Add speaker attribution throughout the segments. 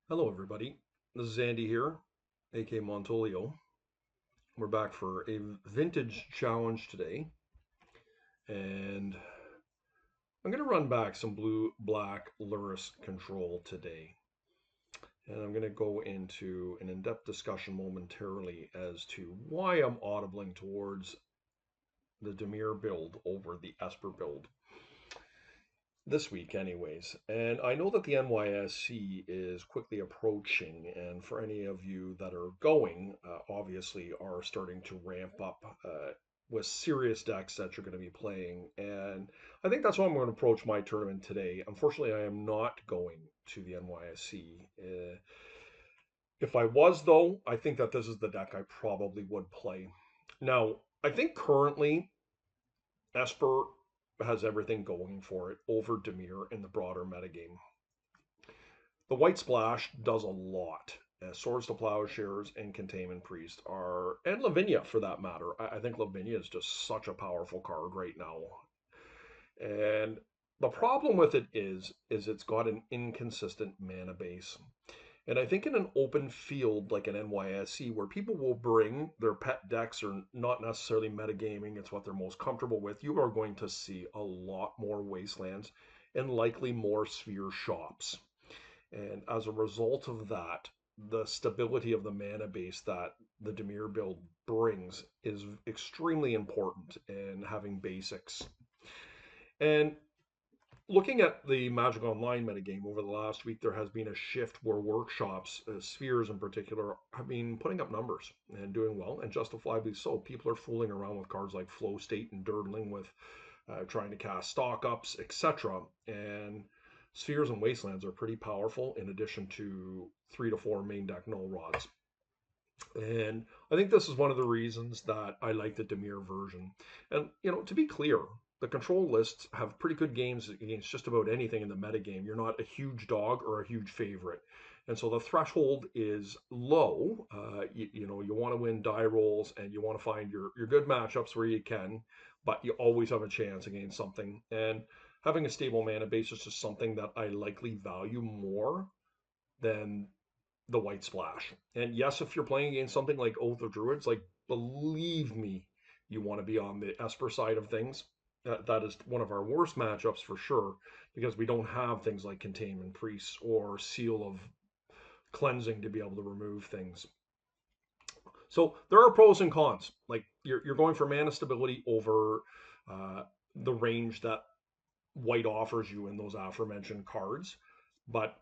Speaker 1: Hello, everybody. This is Andy here, aka Montolio. We're back for a vintage challenge today, and I'm going to run back some blue black Lurrus control today. And I'm going to go into an in depth discussion momentarily as to why I'm audibling towards the Demir build over the Esper build. This week, anyways. And I know that the NYSC is quickly approaching, and for any of you that are going, obviously are starting to ramp up with serious decks that you're going to be playing. And I think that's how I'm going to approach my tournament today. Unfortunately, I am not going to the NYSC. If I was, though, I think that this is the deck I probably would play. Now, I think currently Esper has everything going for it over Demir in the broader metagame. The White Splash does a lot. Swords to Plowshares and Containment Priest are, and Lavinia for that matter. I think Lavinia is just such a powerful card right now. And the problem with it is it's got an inconsistent mana base. And I think in an open field like an NYSC, where people will bring their pet decks or not necessarily metagaming, it's what they're most comfortable with, you are going to see a lot more Wastelands and likely more Sphere shops. And as a result of that, the stability of the mana base that the Demir build brings is extremely important in having basics. And looking at the Magic Online metagame over the last week, there has been a shift where workshops, spheres in particular, have been putting up numbers and doing well, and justifiably so. People are fooling around with cards like Flow State and Durdling with trying to cast stock ups, etc. And spheres and wastelands are pretty powerful in addition to 3 to 4 main deck null rods. And I think this is one of the reasons that I like the Demir version. And, to be clear, the control lists have pretty good games against just about anything in the metagame. You're not a huge dog or a huge favorite. And so the threshold is low. You want to win die rolls and you want to find your good matchups where you can, but you always have a chance against something. And having a stable mana base is just something that I likely value more than the White Splash. And yes, if you're playing against something like Oath of Druids, like believe me, you want to be on the Esper side of things. That is one of our worst matchups for sure, because we don't have things like Containment Priests or Seal of Cleansing to be able to remove things. So there are pros and cons. Like you're going for mana stability over the range that White offers you in those aforementioned cards, but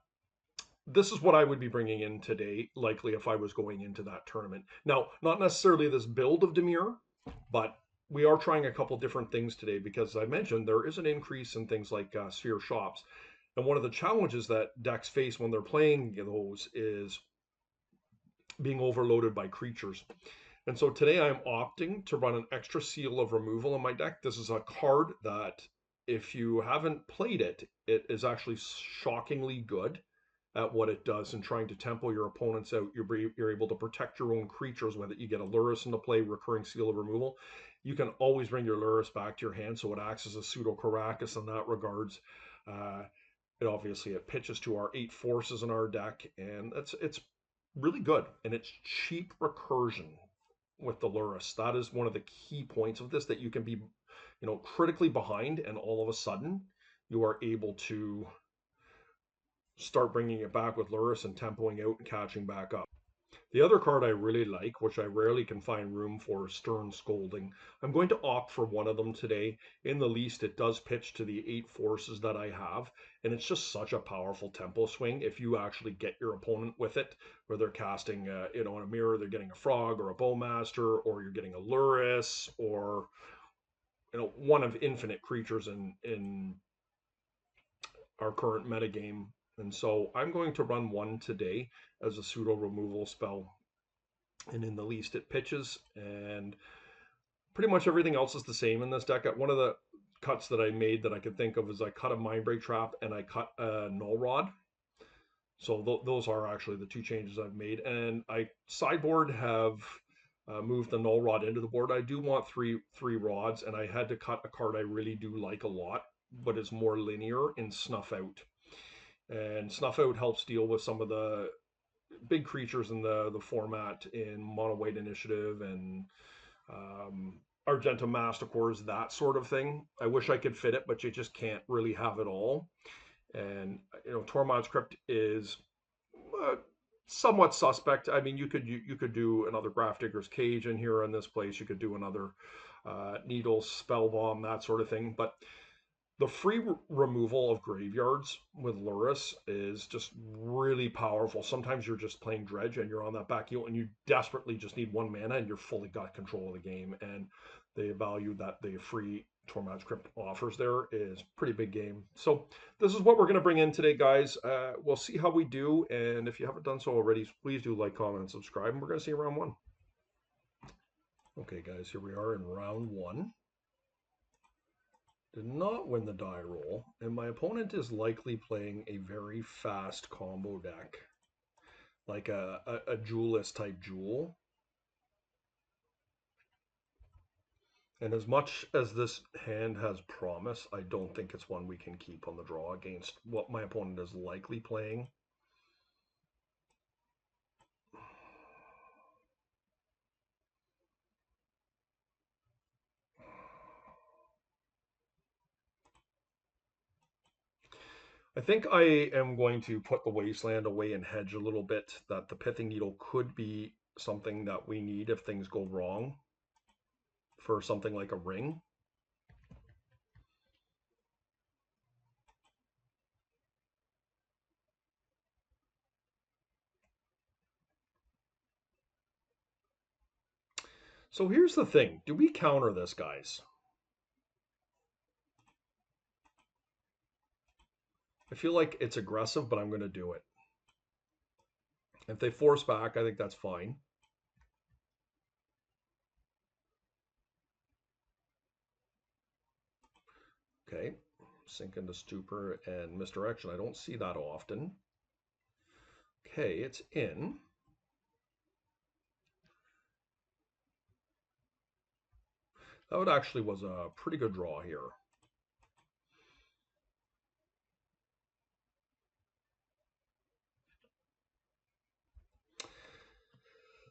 Speaker 1: this is what I would be bringing in today, likely if I was going into that tournament. Now, not necessarily this build of Demir, but we are trying a couple different things today because, as I mentioned, there is an increase in things like sphere shops. And one of the challenges that decks face when they're playing those is being overloaded by creatures. And so today I'm opting to run an extra seal of removal in my deck. This is a card that, if you haven't played it, it is actually shockingly good at what it does in trying to tempo your opponents out. You're able to protect your own creatures with it. You get a Lurrus into play, recurring seal of removal. You can always bring your Lurrus back to your hand, so it acts as a pseudo Caracas in that regards. Uh, it pitches to our 8 forces in our deck, and it's really good, and it's cheap recursion with the Lurrus. That is one of the key points of this, that you can be, critically behind, and all of a sudden you are able to start bringing it back with Lurrus and tempoing out and catching back up. The other card I really like, which I rarely can find room for, is Stern Scolding. I'm going to opt for one of them today. In the least, it does pitch to the 8 forces that I have, and it's just such a powerful tempo swing if you actually get your opponent with it, where they're casting, in a mirror, they're getting a Frog or a Bowmaster, or you're getting a Lurrus, or one of infinite creatures in our current metagame. And so I'm going to run one today as a pseudo removal spell. And in the least, it pitches, and pretty much everything else is the same in this deck. One of the cuts that I made that I could think of is I cut a Mindbreak Trap and I cut a Null Rod. So those are actually the two changes I've made. And I sideboard have moved the Null Rod into the board. I do want three rods, and I had to cut a card I really do like a lot, but is more linear in Snuff Out. And Snuff Out helps deal with some of the big creatures in the format in Mono White Initiative and Argentum Masticores, that sort of thing. I wish I could fit it, but you just can't really have it all. And Tormod's Crypt is uh, somewhat suspect. I mean, you could do another Grafdigger's Cage in here in this place. You could do another Needle Spell Bomb, that sort of thing. But the free removal of graveyards with Lurrus is just really powerful. Sometimes you're just playing Dredge and you're on that back heel and you desperately just need 1 mana and you're fully got control of the game. And the value that the free Tormod's Crypt offers there is pretty big game. So this is what we're going to bring in today, guys. We'll see how we do. And if you haven't done so already, please do like, comment, and subscribe. And we're going to see round 1. Okay, guys, here we are in round 1. Did not win the die roll, and my opponent is likely playing a very fast combo deck, like a Duelist type Jewel. And as much as this hand has promise, I don't think it's one we can keep on the draw against what my opponent is likely playing. I think I am going to put the Wasteland away and hedge a little bit, that the Pithing Needle could be something that we need if things go wrong for something like a ring. So here's the thing. Do we counter this, guys? I feel like it's aggressive, but I'm going to do it. If they force back, I think that's fine. Okay, sink into stupor and misdirection. I don't see that often. Okay, it's in. That actually was a pretty good draw here.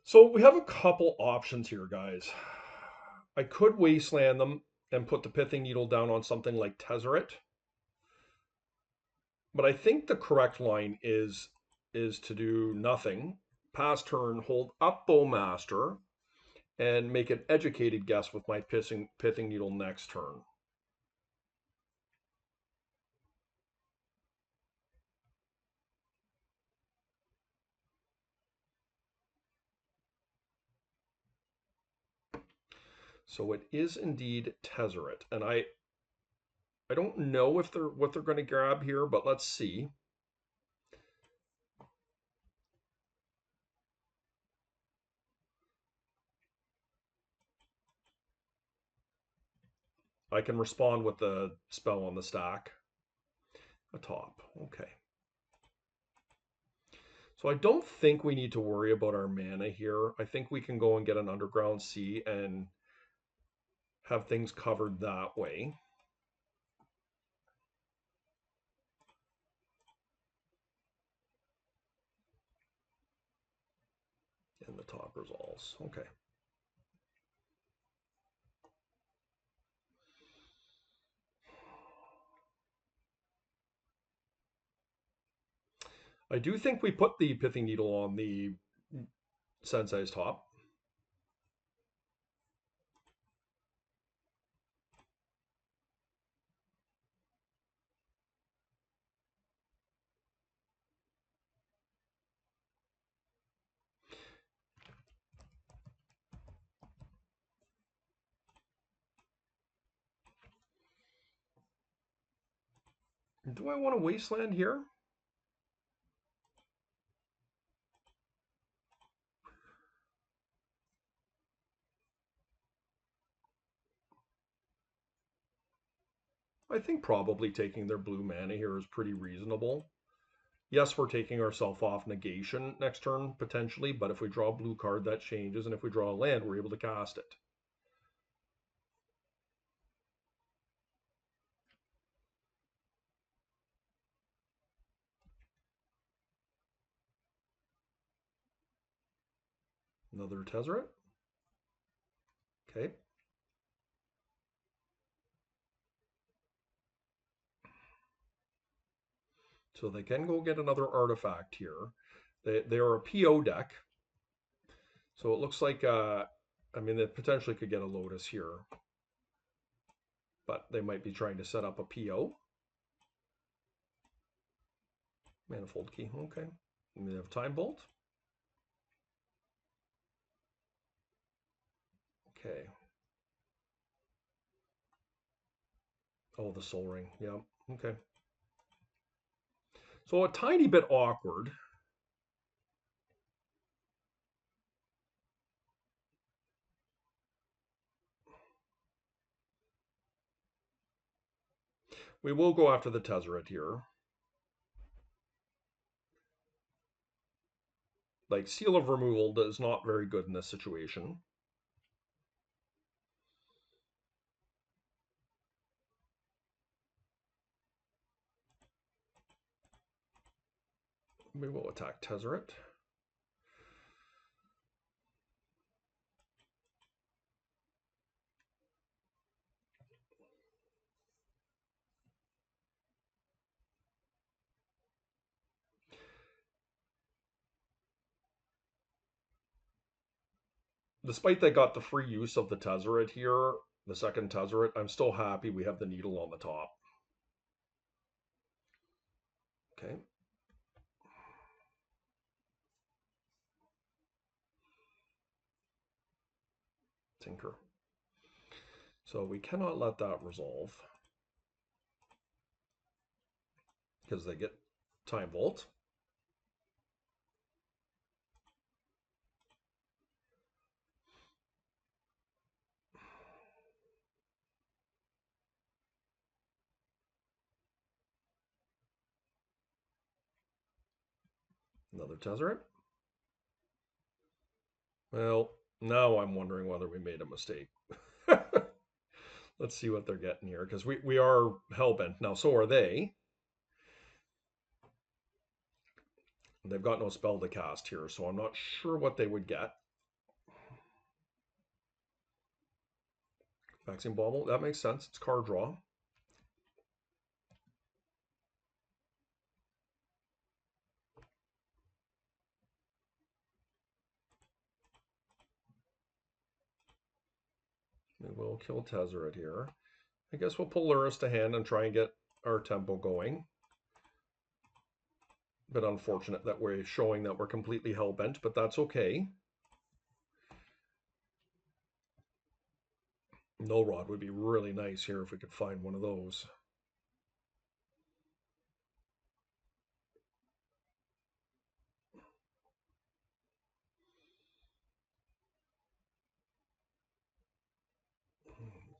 Speaker 1: So we have a couple options here, guys. I could Wasteland them and put the Pithing Needle down on something like Tezzeret. But I think the correct line is to do nothing, pass turn, hold up Bowmaster, and make an educated guess with my Pithing Needle next turn. So it is indeed Tezzeret, and I don't know if they're what they're going to grab here, but let's see. I can respond with the spell on the stack. Atop. Okay. So I don't think we need to worry about our mana here. I think we can go and get an Underground Sea and have things covered that way. And the top resolves. Okay. I do think we put the Pithing Needle on the Sensei's top. Do I want to Wasteland here? I think probably taking their blue mana here is pretty reasonable. Yes, we're taking ourselves off negation next turn, potentially, but if we draw a blue card, that changes, and if we draw a land, we're able to cast it. Another Tezzeret. Okay. So they can go get another artifact here. They are a PO deck. So it looks like, I mean, they potentially could get a Lotus here. But they might be trying to set up a PO. Manifold key, okay. And they have Time Bolt. Okay. Oh, the Soul Ring, yeah, okay. So a tiny bit awkward. We will go after the Tezzeret here. Like, Seal of Removal is not very good in this situation. We will attack Tezzeret. Despite they got the free use of the Tezzeret here, the second Tezzeret, I'm still happy we have the needle on the top. Okay. Tinker. So we cannot let that resolve because they get Time Vault. Another Tezzeret. Well, now I'm wondering whether we made a mistake. Let's see what they're getting here, because we are hellbent. Now, so are they. They've got no spell to cast here, so I'm not sure what they would get. Vaccine Bauble, that makes sense. It's card draw. We will kill Tezzeret here. I guess we'll pull Lurrus to hand and try and get our tempo going. Bit unfortunate that we're showing that we're completely hellbent, but that's okay. No Rod would be really nice here if we could find one of those.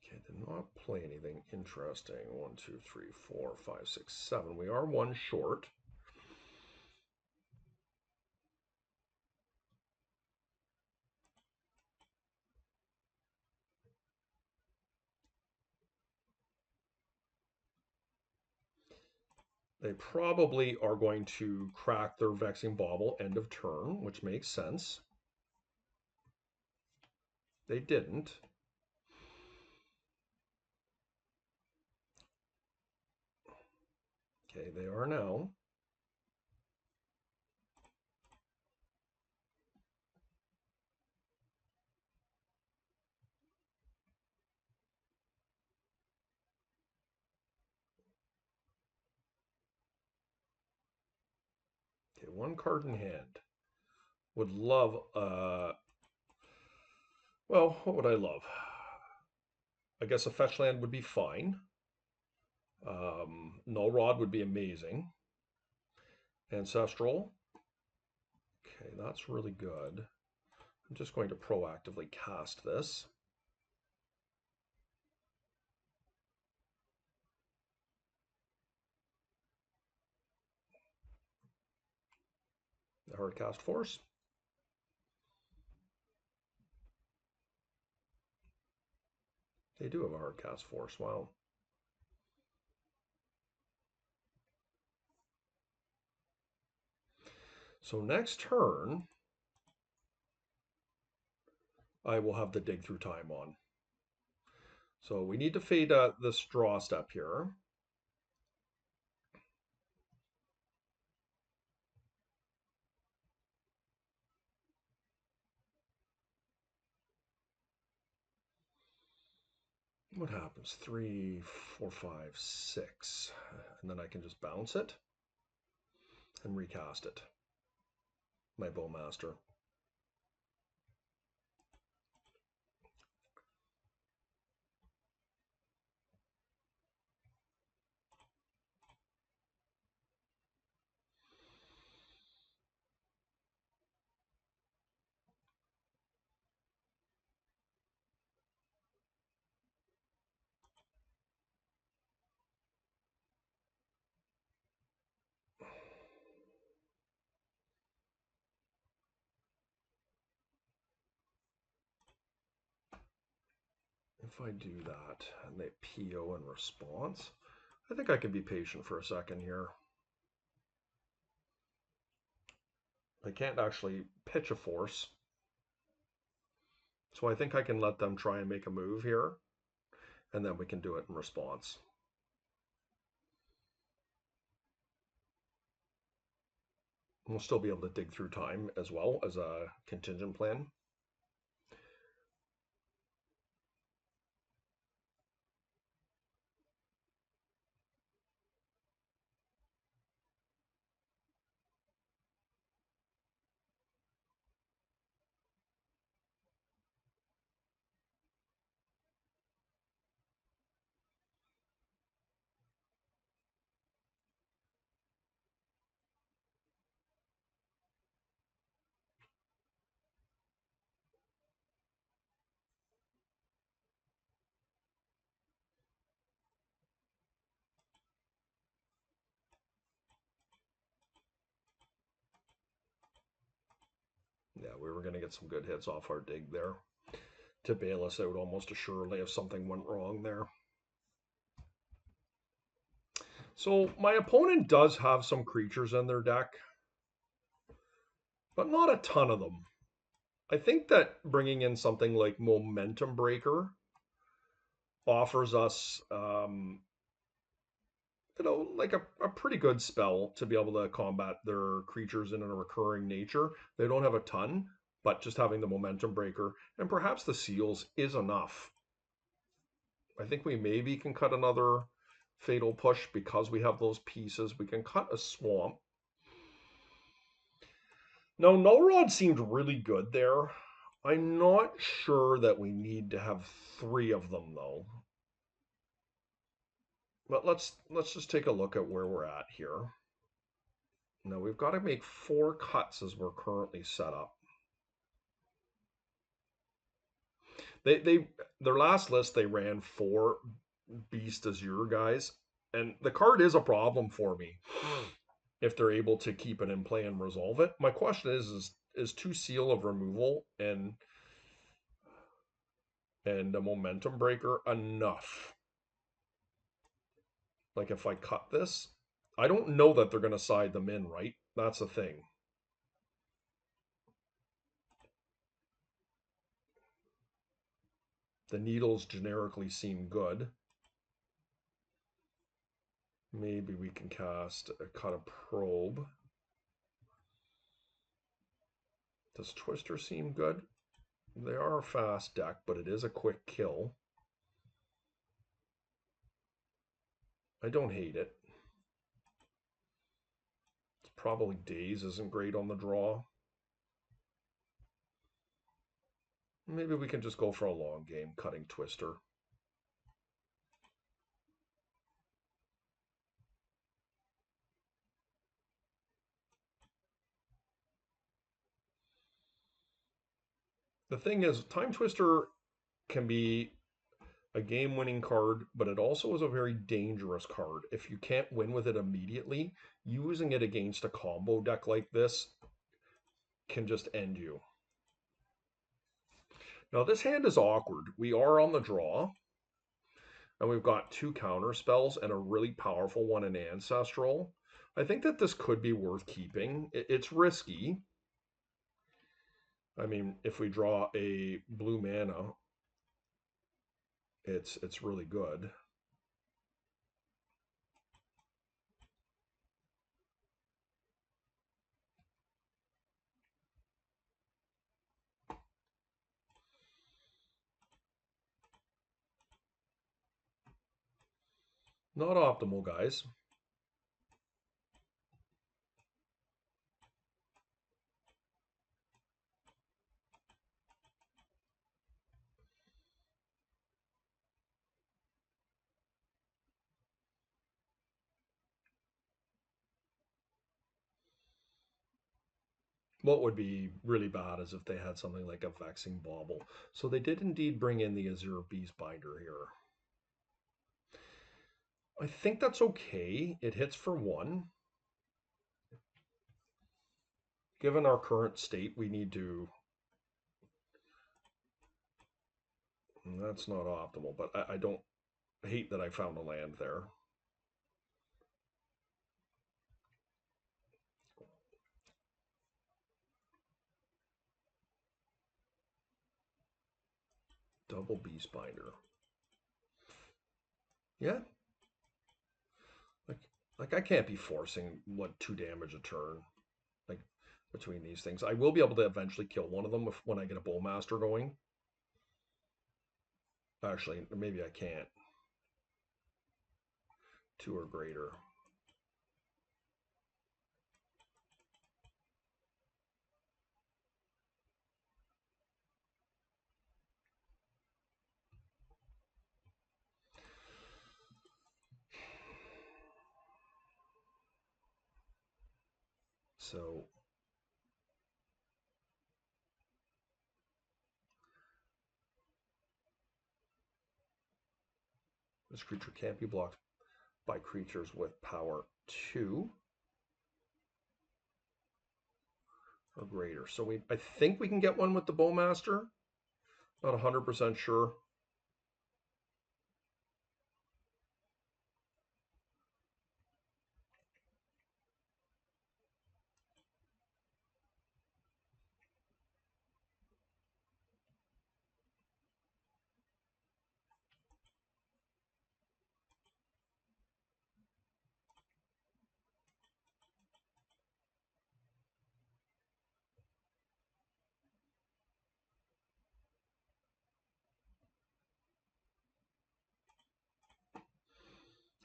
Speaker 1: Okay, did not play anything interesting. 1, 2, 3, 4, 5, 6, 7. We are one short. They probably are going to crack their Vexing Bauble end of turn, which makes sense. They didn't. Okay, they are now. Okay, one card in hand. Would love, well, what would I love? I guess a fetch land would be fine. Null Rod would be amazing. Ancestral. Okay, that's really good. I'm just going to proactively cast this. The hard cast force. They do have a hard cast force. Wow. So next turn, I will have the dig through time on. So we need to fade this draw step here. What happens? 3, 4, 5, 6. And then I can just bounce it and recast it. My Bowmaster. If I do that and they PO in response, I think I can be patient for a second here. I can't actually pitch a force. So I think I can let them try and make a move here, and then we can do it in response. We'll still be able to dig through time as well as a contingent plan. Yeah, we were going to get some good hits off our dig there to bail us out almost assuredly if something went wrong there. So my opponent does have some creatures in their deck, but not a ton of them. I think that bringing in something like Momentum Breaker offers us, like a pretty good spell to be able to combat their creatures in a recurring nature. They don't have a ton, but just having the Momentum Breaker and perhaps the seals is enough. I think we maybe can cut another Fatal Push because we have those pieces. We can cut a Swamp. No, Null Rod seemed really good there. I'm not sure that we need to have 3 of them though. But let's just take a look at where we're at here. Now we've got to make 4 cuts as we're currently set up. Their last list they ran 4 Beast Azure guys, and the card is a problem for me if they're able to keep it in play and resolve it. My question is 2 Seal of Removal and a Momentum Breaker enough? Like if I cut this, I don't know that they're going to side them in, right? That's the thing. The needles generically seem good. Maybe we can cast cut a probe. Does Twister seem good? They are a fast deck, but it is a quick kill. I don't hate it. It's probably Daze isn't great on the draw. Maybe we can just go for a long game, cutting Twister. The thing is, Time Twister can be a game-winning card, but it also is a very dangerous card. If you can't win with it immediately, using it against a combo deck like this can just end you. Now this hand is awkward. We are on the draw, and we've got 2 counter spells and a really powerful one in Ancestral. I think that this could be worth keeping. It's risky, I mean, if we draw a blue mana, it's really good. Not optimal, guys. What would be really bad is if they had something like a Vexing Bauble. So they did indeed bring in the Azure Beastbinder here. I think that's okay. It hits for 1. Given our current state, we need to... That's not optimal, but I don't hate that I found a land there. Double Beastbinder. Yeah. Like I can't be forcing, what, 2 damage a turn. Like, between these things. I will be able to eventually kill one of them when I get a Bowmaster going. Actually, maybe I can't. 2 or greater. So this creature can't be blocked by creatures with power 2 or greater. So I think we can get one with the Bowmaster. Not 100% sure.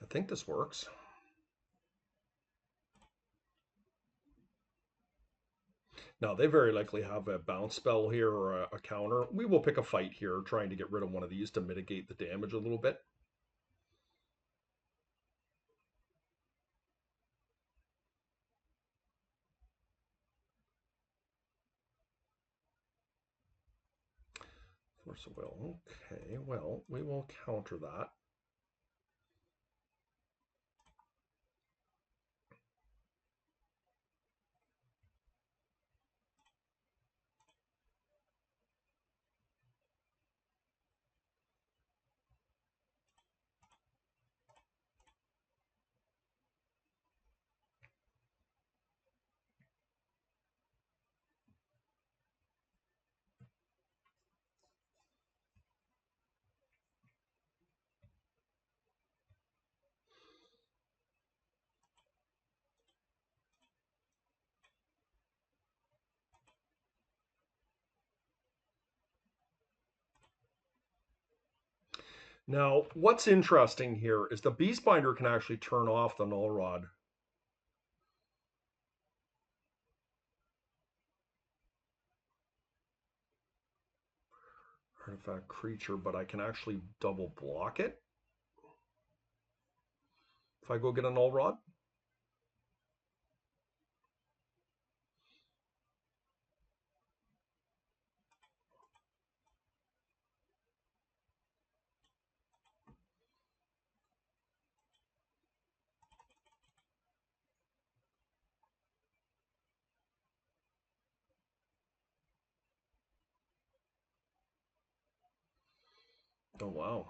Speaker 1: I think this works. Now, they very likely have a bounce spell here or a counter. We will pick a fight here, trying to get rid of one of these to mitigate the damage a little bit. Force of Will. Okay, well, we will counter that. Now, what's interesting here is the Beastbinder can actually turn off the Null Rod. Artifact creature, but I can actually double block it if I go get a Null Rod. Oh, wow.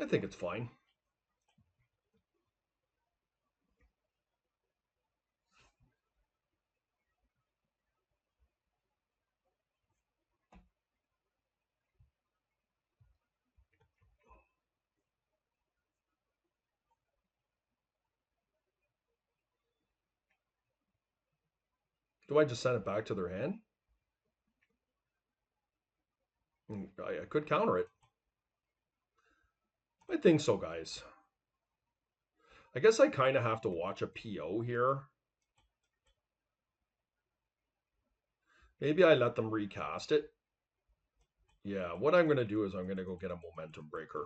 Speaker 1: I think it's fine. Do I just send it back to their hand? I could counter it. I think so, guys. I guess I kind of have to watch a PO here. Maybe I let them recast it. Yeah, what I'm going to do is I'm going to go get a momentum breaker.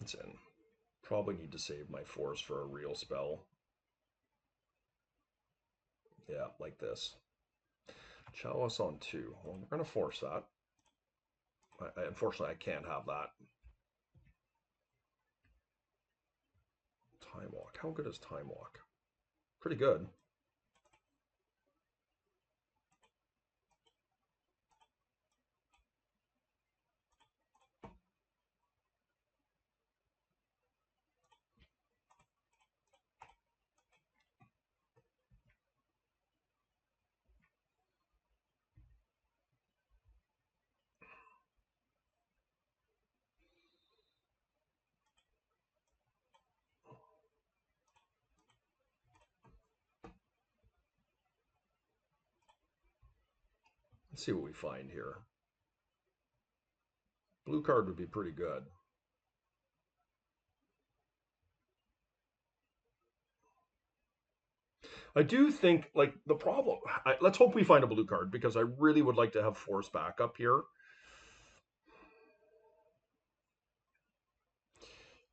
Speaker 1: It's in. Probably need to save my force for a real spell. Yeah, like this. Chalice on 2. Well, we're going to force that. Unfortunately, I can't have that. Time Walk. How good is Time Walk? Pretty good. Let's see what we find here. Blue card would be pretty good. I do think, like, the problem... let's hope we find a blue card, because I really would like to have force backup here.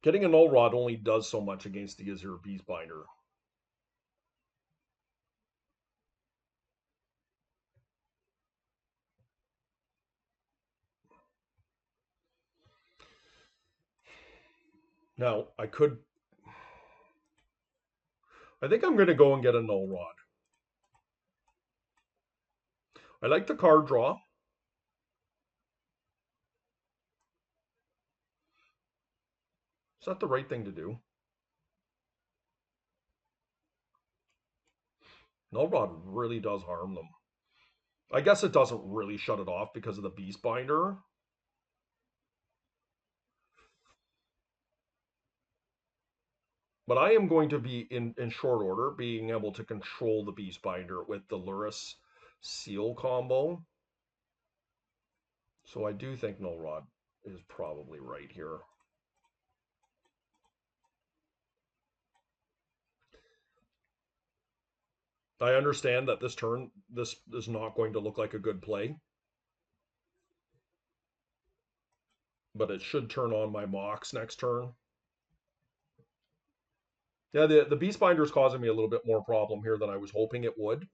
Speaker 1: Getting a null rod only does so much against the Azure Beastbinder. Now, I think I'm going to go and get a null rod. I like the card draw. Is that the right thing to do? Null rod really does harm them. I guess it doesn't really shut it off because of the Beastbinder. But I am going to be, in short order, being able to control the Beastbinder with the Lurrus Seal combo. So I do think null rod is probably right here. I understand that this turn, this is not going to look like a good play. But it should turn on my Mox next turn. Yeah, the Beastbinder is causing me a little bit more problem here than I was hoping it would.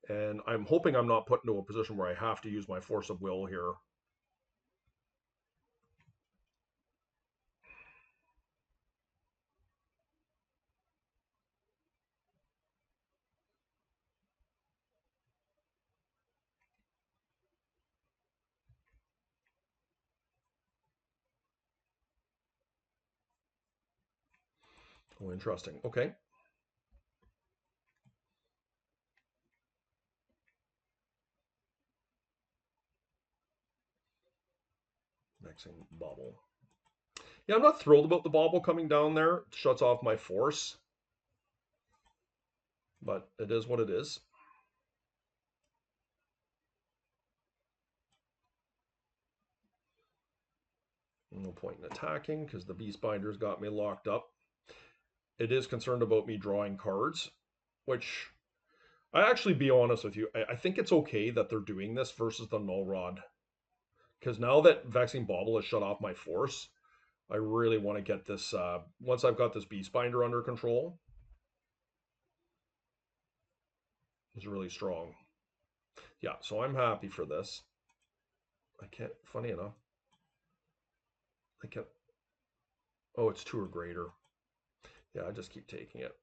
Speaker 1: And I'm hoping I'm not put into a position where I have to use my force of will here. Oh, interesting. Okay. Mixing bobble. Yeah, I'm not thrilled about the bobble coming down there. It shuts off my force. But it is what it is. No point in attacking because the Beastbinder's got me locked up. It is concerned about me drawing cards, which I actually, be honest with you, I think it's okay that they're doing this versus the null rod. Because now that Vexing Bauble has shut off my force, I really want to get this, once I've got this Beastbinder under control, it's really strong. Yeah, so I'm happy for this. I can't, funny enough, I can. Oh, it's 2 or greater. Yeah, I just keep taking it.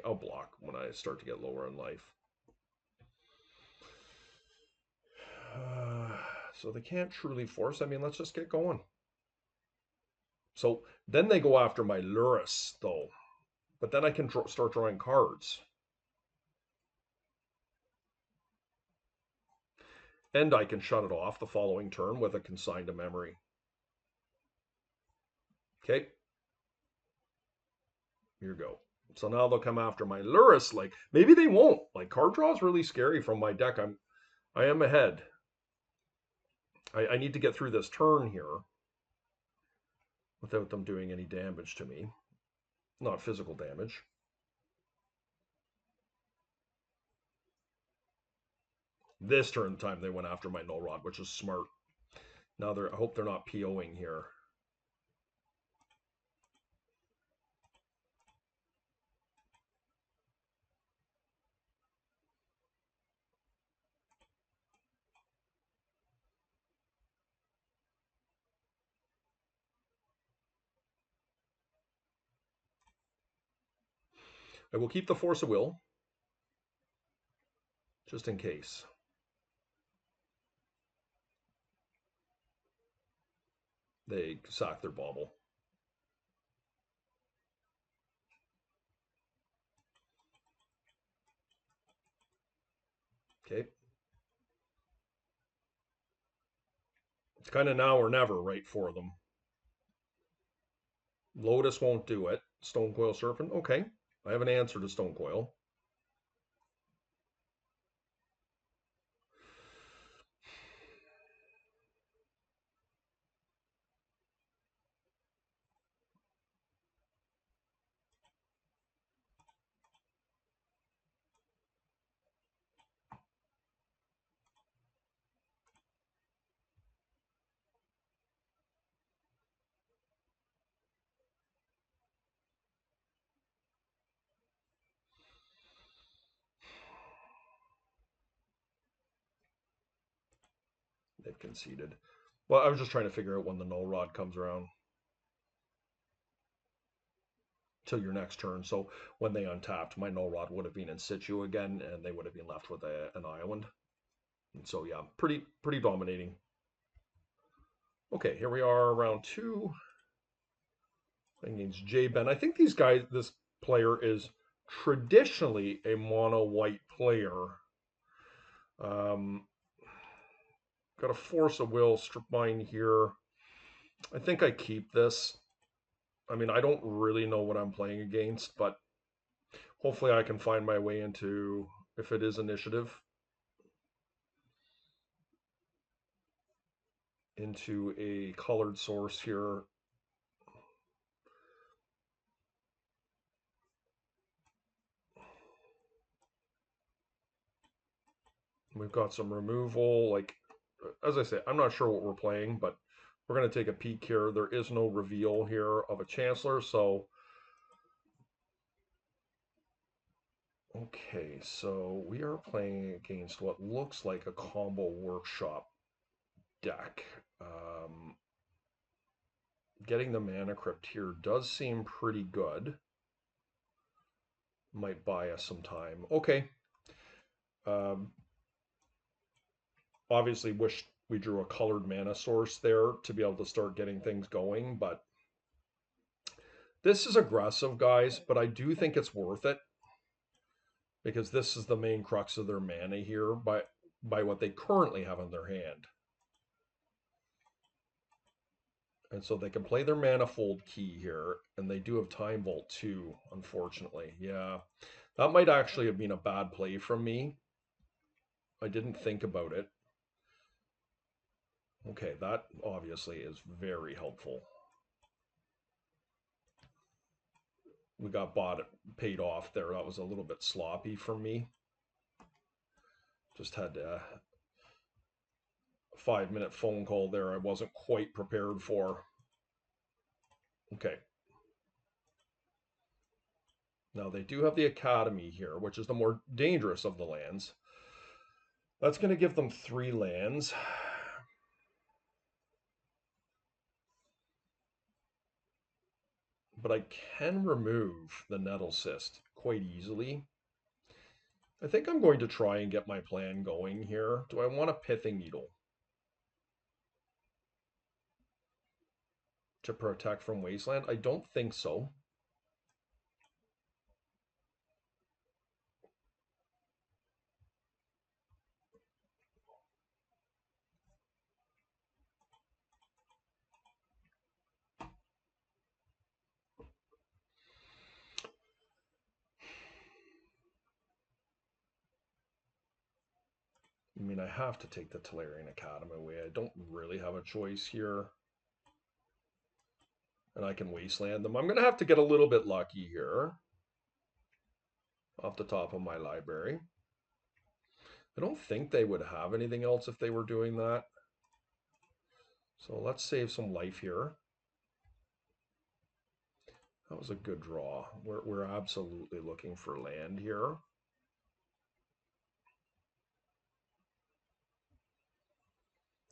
Speaker 1: I'll block when I start to get lower in life. So they can't truly force. I mean, let's just get going. So then they go after my Lurrus, though. But then I can start drawing cards. And I can shut it off the following turn with a consign to memory. Okay. Here you go. So now they'll come after my Lurrus. Like, maybe they won't. Like, card draw is really scary from my deck. I am ahead. I need to get through this turn here without them doing any damage to me. Not physical damage. This turn time they went after my null rod, which is smart. Now I hope they're not POing here. I will keep the force of will, just in case. They sack their bauble. Okay. It's kind of now or never, right, for them. Lotus won't do it. Stonecoil Serpent. Okay. I have an answer to Stonecoil. They've conceded. Well, I was just trying to figure out when the null rod comes around. Till your next turn. So when they untapped, my null rod would have been in situ again, and they would have been left with an island. And so yeah, pretty dominating. Okay, here we are, round 2. Against J Ben. I think this player is traditionally a mono white player. Got a force of will, strip mine here. I think I keep this. I mean, I don't really know what I'm playing against, but hopefully I can find my way into, if it is initiative, into a colored source here. We've got some removal. Like, as I say, I'm not sure what we're playing, but we're going to take a peek here. There is no reveal here of a Chancellor, so... Okay, so we are playing against what looks like a combo workshop deck. Getting the mana crypt here does seem pretty good. Might buy us some time. Okay. Obviously wish we drew a colored mana source there to be able to start getting things going, but this is aggressive, guys, but I do think it's worth it because this is the main crux of their mana here by what they currently have in their hand. And so they can play their Manifold Key here, and they do have Time Vault too, unfortunately. Yeah, that might actually have been a bad play from me. I didn't think about it. Okay, that obviously is very helpful. We got paid off there. That was a little bit sloppy for me. Just had a 5-minute phone call there I wasn't quite prepared for. Okay. Now they do have the Academy here, which is the more dangerous of the lands. That's going to give them 3 lands. but I can remove the nettle cyst quite easily. I think I'm going to try and get my plan going here. Do I want a pithing needle to protect from wasteland? I don't think so. I mean, I have to take the Tolarian Academy away. I don't really have a choice here. And I can wasteland them. I'm going to have to get a little bit lucky here off the top of my library. I don't think they would have anything else if they were doing that. So let's save some life here. That was a good draw. We're absolutely looking for land here.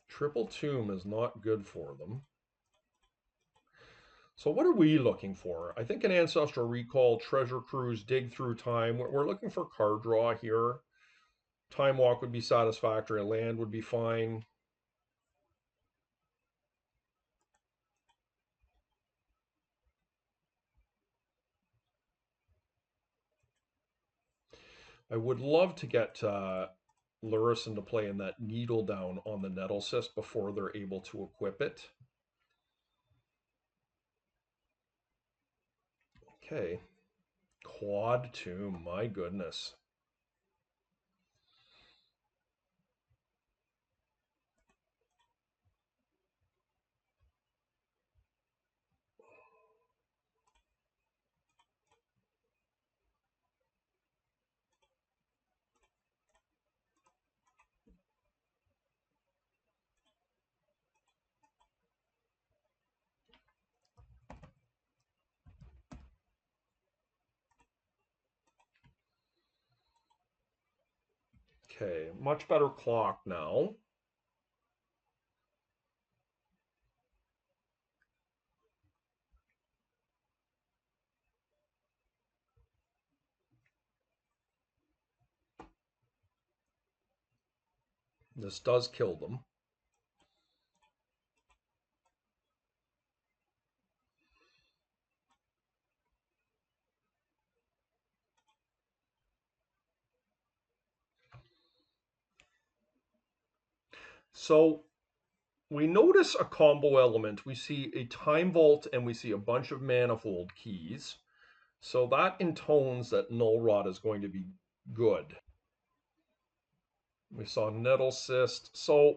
Speaker 1: Triple Tomb is not good for them. So what are we looking for? I think an Ancestral Recall, Treasure Cruise, Dig Through Time. We're looking for card draw here. Time Walk would be satisfactory. Land would be fine. I would love to get Lurrus into play in that needle down on the nettle cyst before they're able to equip it. Okay. Quad Tomb, my goodness. Okay, much better clock now. This does kill them. So we notice a combo element. We see a time vault and we see a bunch of manifold keys. So that intones that Null Rod is going to be good. We saw Nettle Cyst. So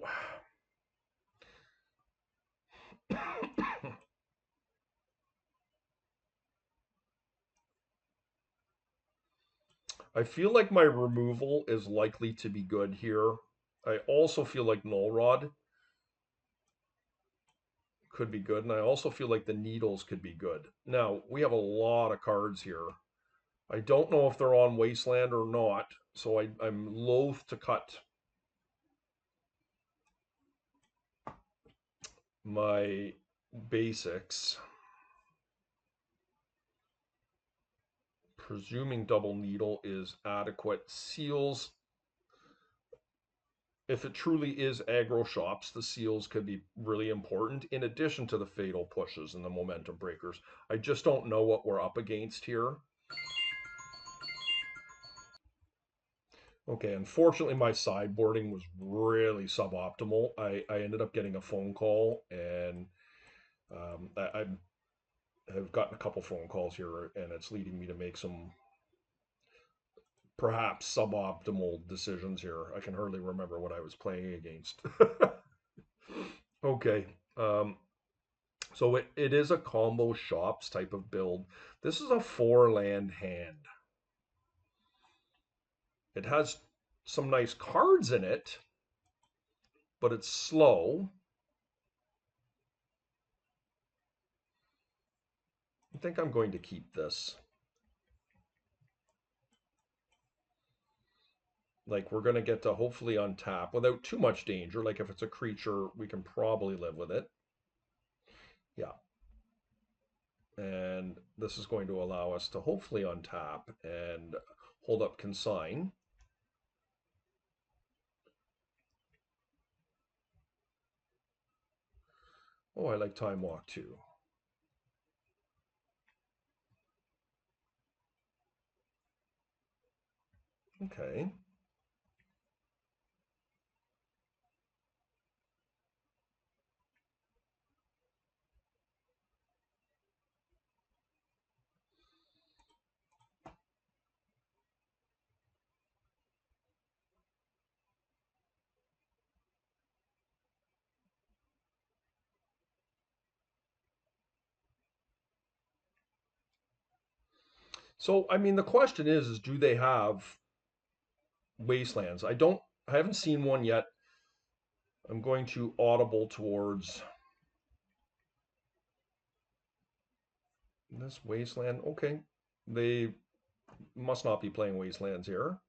Speaker 1: I feel like my removal is likely to be good here. I also feel like Null Rod could be good, and I also feel like the needles could be good. Now, we have a lot of cards here. I don't know if they're on Wasteland or not, so I'm loath to cut my basics. Presuming double needle is adequate. Seals, if it truly is aggro shops, the seals could be really important in addition to the fatal pushes and the momentum breakers. I just don't know what we're up against here. Okay, unfortunately, my sideboarding was really suboptimal. I ended up getting a phone call, and I have gotten a couple phone calls here, and it's leading me to make some perhaps suboptimal decisions here. I can hardly remember what I was playing against. Okay, so it is a combo shops type of build. This is a 4-land hand. It has some nice cards in it, but it's slow. I think I'm going to keep this. Like, we're going to get to hopefully untap without too much danger. Like, if it's a creature, we can probably live with it. Yeah. And this is going to allow us to hopefully untap and hold up consign. Oh, I like time walk too. Okay. So, I mean, the question is do they have wastelands? I haven't seen one yet. I'm going to audible towards this wasteland. Okay. They must not be playing wastelands here.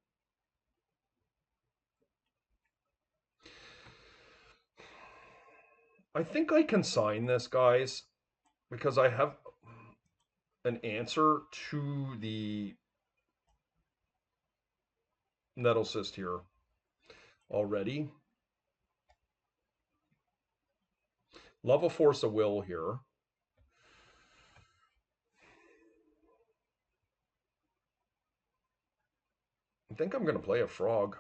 Speaker 1: I think I can sign this, guys, because I have an answer to the nettle cyst here already. Love a force of will here. I think I'm going to play a frog.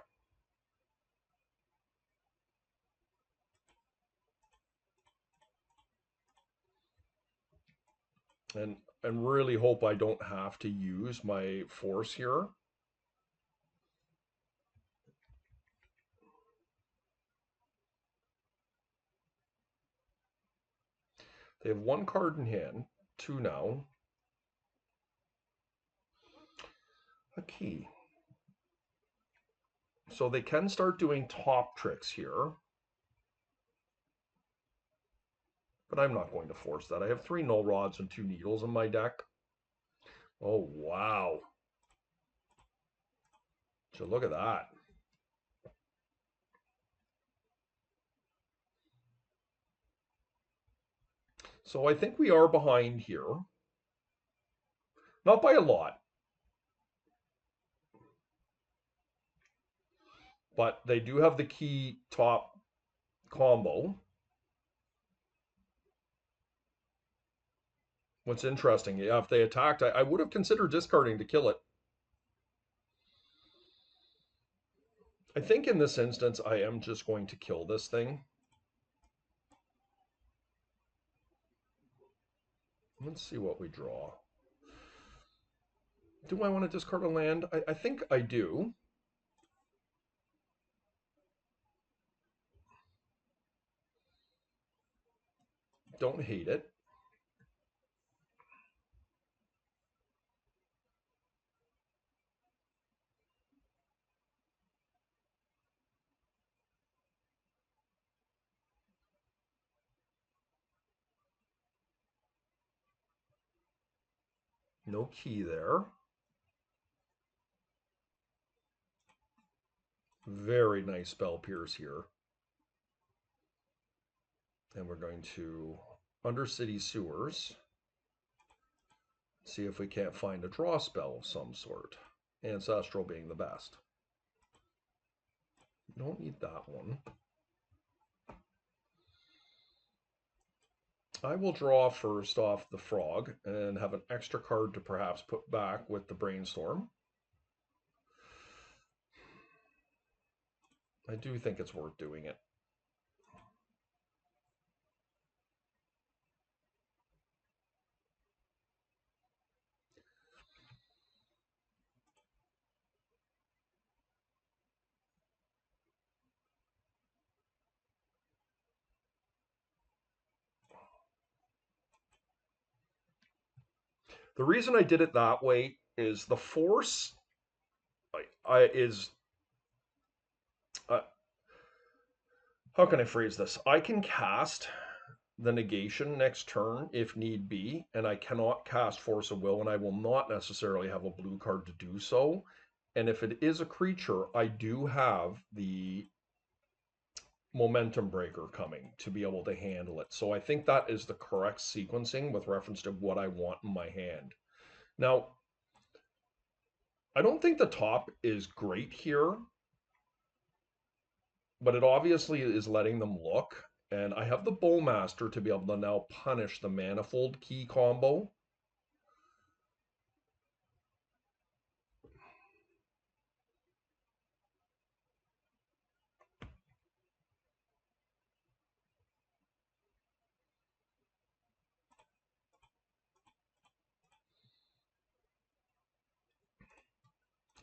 Speaker 1: And really hope I don't have to use my force here. They have one card in hand, two now. A key. So they can start doing top tricks here. But I'm not going to force that. I have 3 null rods and 2 needles in my deck. Oh, wow. So look at that. So I think we are behind here. Not by a lot. But they do have the key top combo. What's interesting, yeah, if they attacked, I would have considered discarding to kill it. I think in this instance, I am just going to kill this thing. Let's see what we draw. Do I want to discard a land? I think I do. Don't hate it. No key there. Very nice spell pierce here. And we're going to Undercity Sewers. See if we can't find a draw spell of some sort. Ancestral being the best. Don't need that one. I will draw first off the frog and have an extra card to perhaps put back with the brainstorm. I do think it's worth doing it. The reason I did it that way is the force is how can I phrase this? I can cast the negation next turn if need be, and I cannot cast Force of Will, and I will not necessarily have a blue card to do so. And if it is a creature, I do have the momentum breaker coming to be able to handle it. So I think that is the correct sequencing with reference to what I want in my hand. Now, I don't think the top is great here, but it obviously is letting them look. And I have the Bowmaster to be able to now punish the Manifold key combo.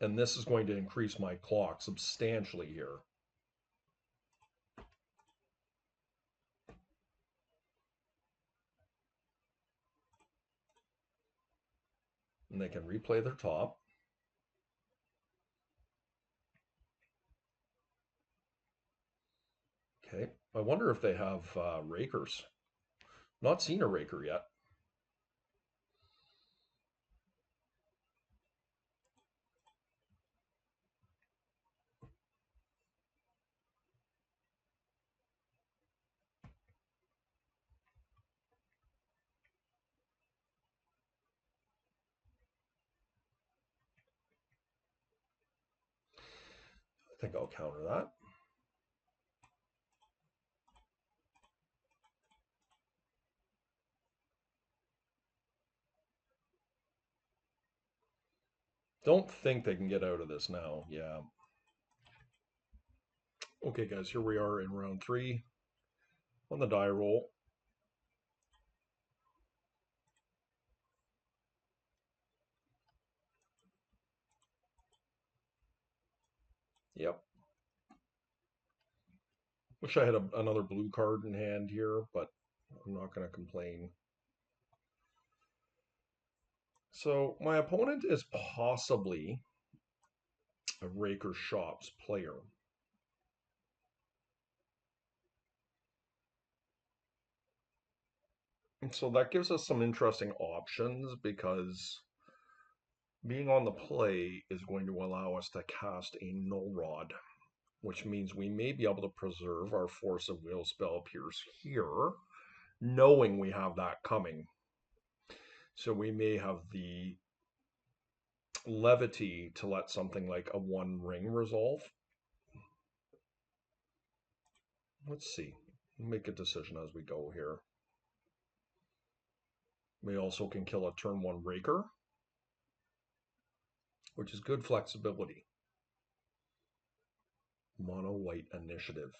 Speaker 1: And this is going to increase my clock substantially here. And they can replay their top. Okay, I wonder if they have rakers. Not seen a raker yet. I think I'll counter that. Don't think they can get out of this now. Yeah. Okay, guys, here we are in round 3 on the die roll. Yep. Wish I had another blue card in hand here, but I'm not going to complain. So my opponent is possibly a Raker Shops player. And so that gives us some interesting options because being on the play is going to allow us to cast a Null Rod, which means we may be able to preserve our Force of Will spell Pierce here, knowing we have that coming. So we may have the levity to let something like a 1 ring resolve. Let's see. Make a decision as we go here. We also can kill a turn 1 Raker, which is good flexibility. Mono white initiative.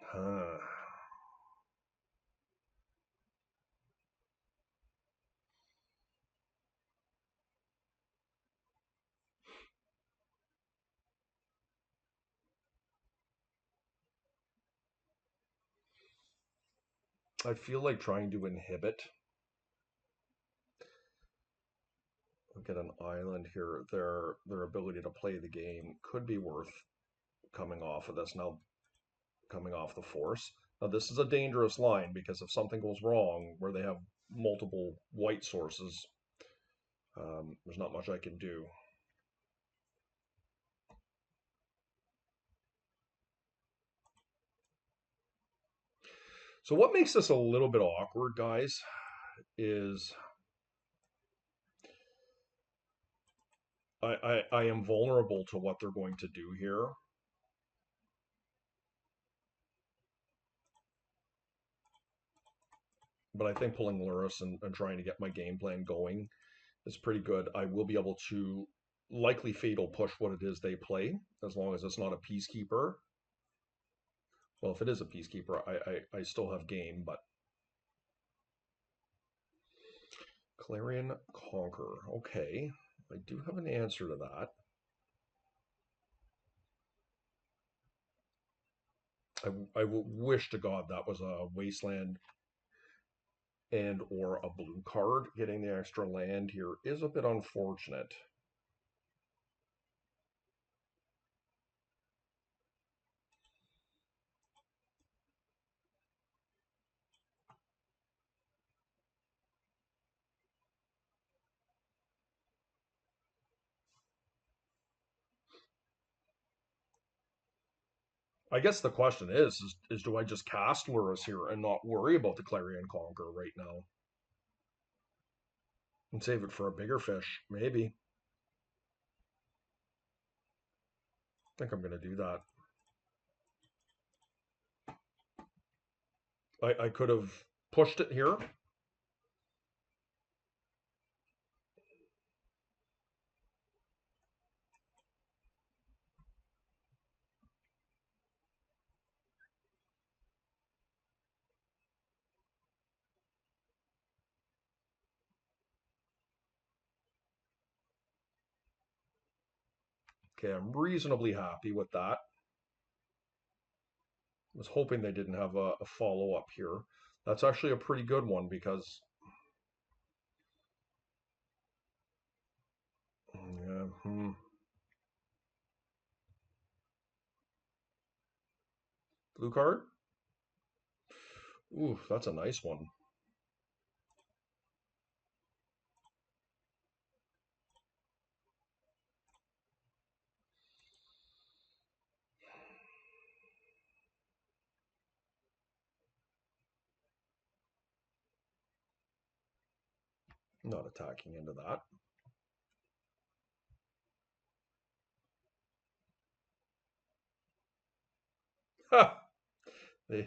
Speaker 1: Huh. I feel like trying to inhibit. Look at an island here. Their ability to play the game could be worth coming off of this. Now, coming off the Force. Now, this is a dangerous line because if something goes wrong where they have multiple white sources, there's not much I can do. So what makes this a little bit awkward, guys, is I am vulnerable to what they're going to do here. But I think pulling Lurrus and trying to get my game plan going is pretty good. I will be able to likely fatal push what it is they play, as long as it's not a Peacekeeper. Well, if it is a Peacekeeper, I still have game, but Clarion Conqueror. Okay, I do have an answer to that. I wish to God that was a Wasteland and or a blue card. Getting the extra land here is a bit unfortunate. I guess the question is do I just cast Lurrus here and not worry about the Clarion Conqueror right now? And save it for a bigger fish, maybe. I think I'm going to do that. I could have pushed it here. Okay, I'm reasonably happy with that. I was hoping they didn't have a follow-up here. That's actually a pretty good one because yeah, blue card. Ooh, that's a nice one. Not attacking into that. Ha! I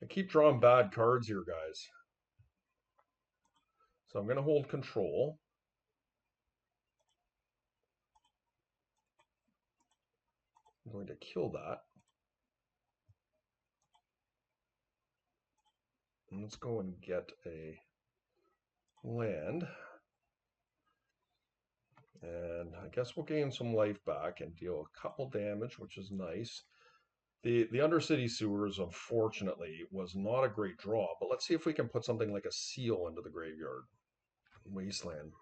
Speaker 1: keep drawing bad cards here, guys. So I'm going to hold control. I'm going to kill that. And let's go and get a land. And I guess we'll gain some life back and deal a couple damage, which is nice. The Undercity Sewers, unfortunately, was not a great draw, but let's see if we can put something like a seal into the graveyard. Wasteland.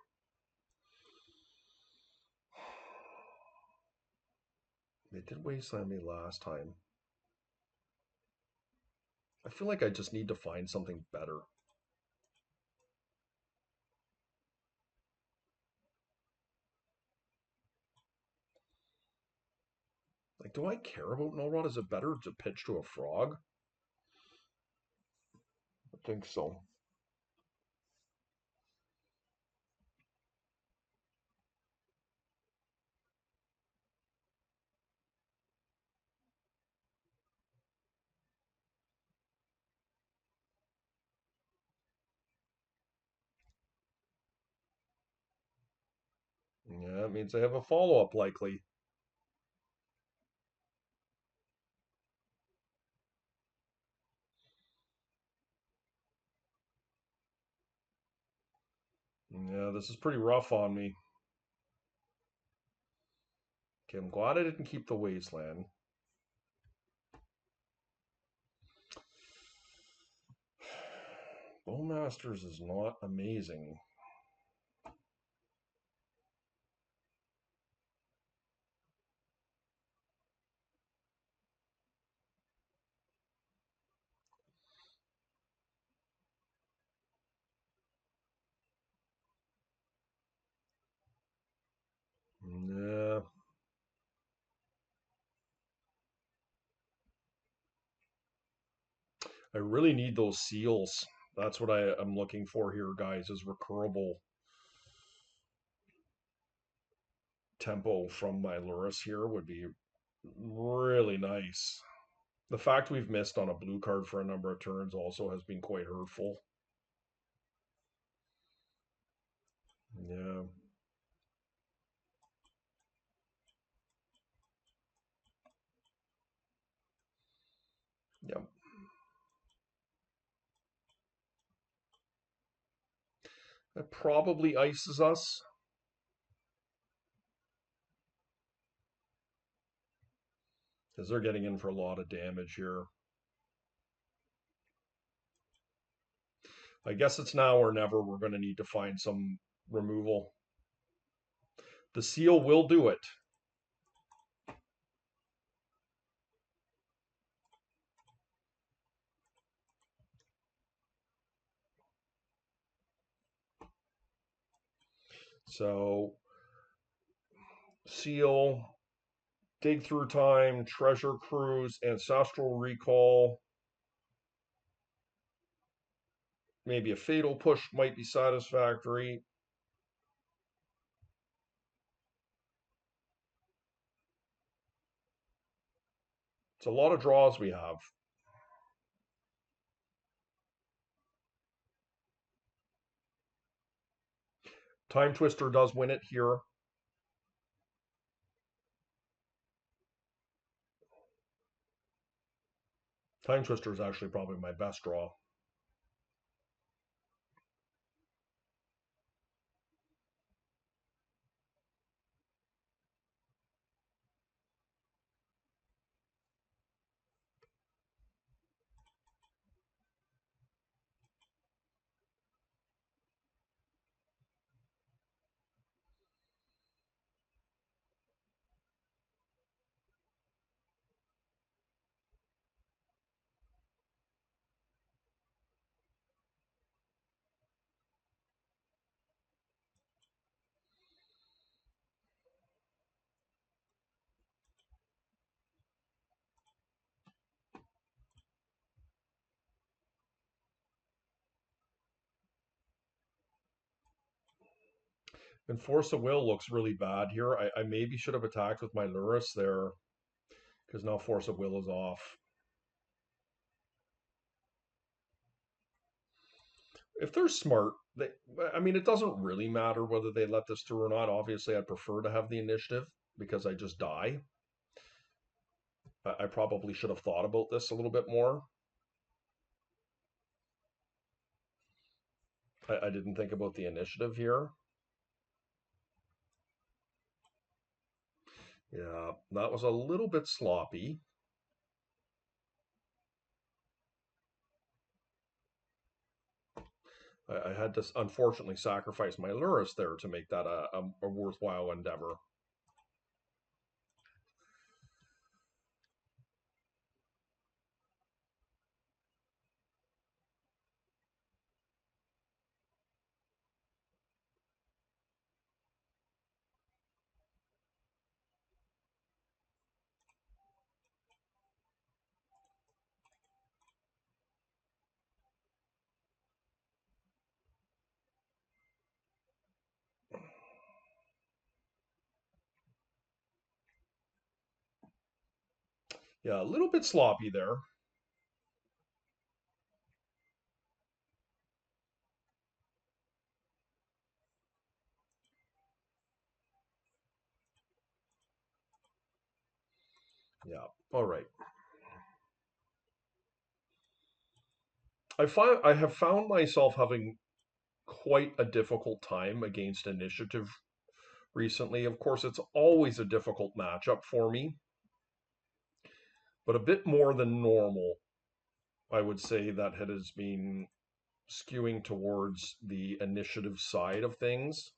Speaker 1: They did Wasteland me last time. I feel like I just need to find something better. Like, do I care about No Rod? Is it better to pitch to a frog? I think so. Yeah, it means I have a follow-up likely. Yeah, this is pretty rough on me. Okay, I'm glad I didn't keep the Wasteland. Bowmasters is not amazing. Yeah. I really need those seals. That's what I'm looking for here, guys, is recurable tempo from my Lurrus here would be really nice. The fact we've missed on a blue card for a number of turns also has been quite hurtful. Yeah. Yep. That probably ices us. Because they're getting in for a lot of damage here. I guess it's now or never. We're going to need to find some removal. The seal will do it. So, seal, Dig Through Time, Treasure Cruise, Ancestral Recall. Maybe a Fatal Push might be satisfactory. It's a lot of draws we have. Time Twister does win it here. Time Twister is actually probably my best draw. And Force of Will looks really bad here. I maybe should have attacked with my Lurrus there, because now Force of Will is off. If they're smart, I mean, it doesn't really matter whether they let this through or not. Obviously, I'd prefer to have the initiative because I just die. I probably should have thought about this a little bit more. I didn't think about the initiative here. Yeah, that was a little bit sloppy. I had to unfortunately sacrifice my Lurrus there to make that a worthwhile endeavor. Yeah, a little bit sloppy there. Yeah, all right. I have found myself having quite a difficult time against initiative recently. Of course, it's always a difficult matchup for me, but a bit more than normal. I would say that it has been skewing towards the initiative side of things.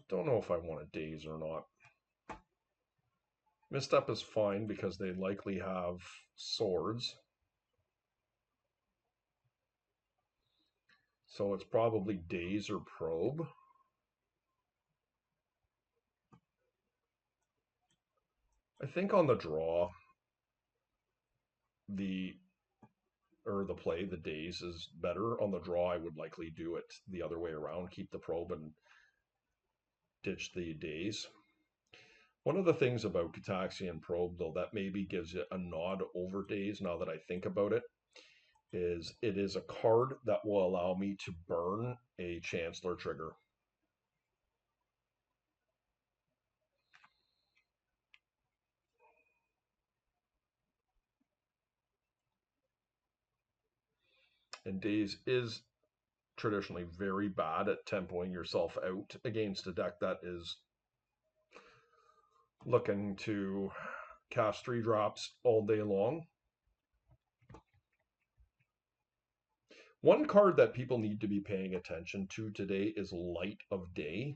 Speaker 1: Don't know if I want a daze or not. Misstep is fine because they likely have swords. So it's probably daze or probe. I think on the draw, the the play, the daze is better. On the draw, I would likely do it the other way around, keep the probe and ditch the daze. One of the things about Cataxia and Probe, though, that maybe gives it a nod over daze now that I think about it, is it is a card that will allow me to burn a Chancellor trigger. And daze is traditionally very bad at tempoing yourself out against a deck that is looking to cast 3-drops all day long. One card that people need to be paying attention to today is Light of Day.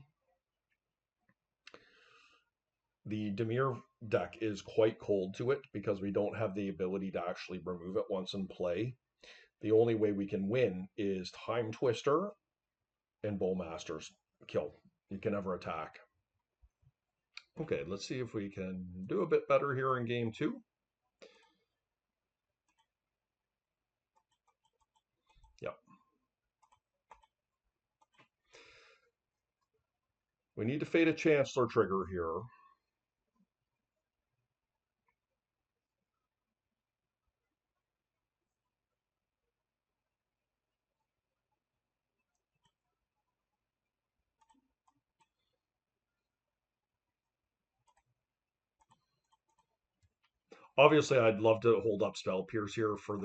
Speaker 1: The Dimir deck is quite cold to it because we don't have the ability to actually remove it once in play. The only way we can win is Time Twister and Bowmaster's kill. You can never attack. Okay, let's see if we can do a bit better here in game two. Yep. We need to fade a Chancellor trigger here. Obviously, I'd love to hold up Spell Pierce here for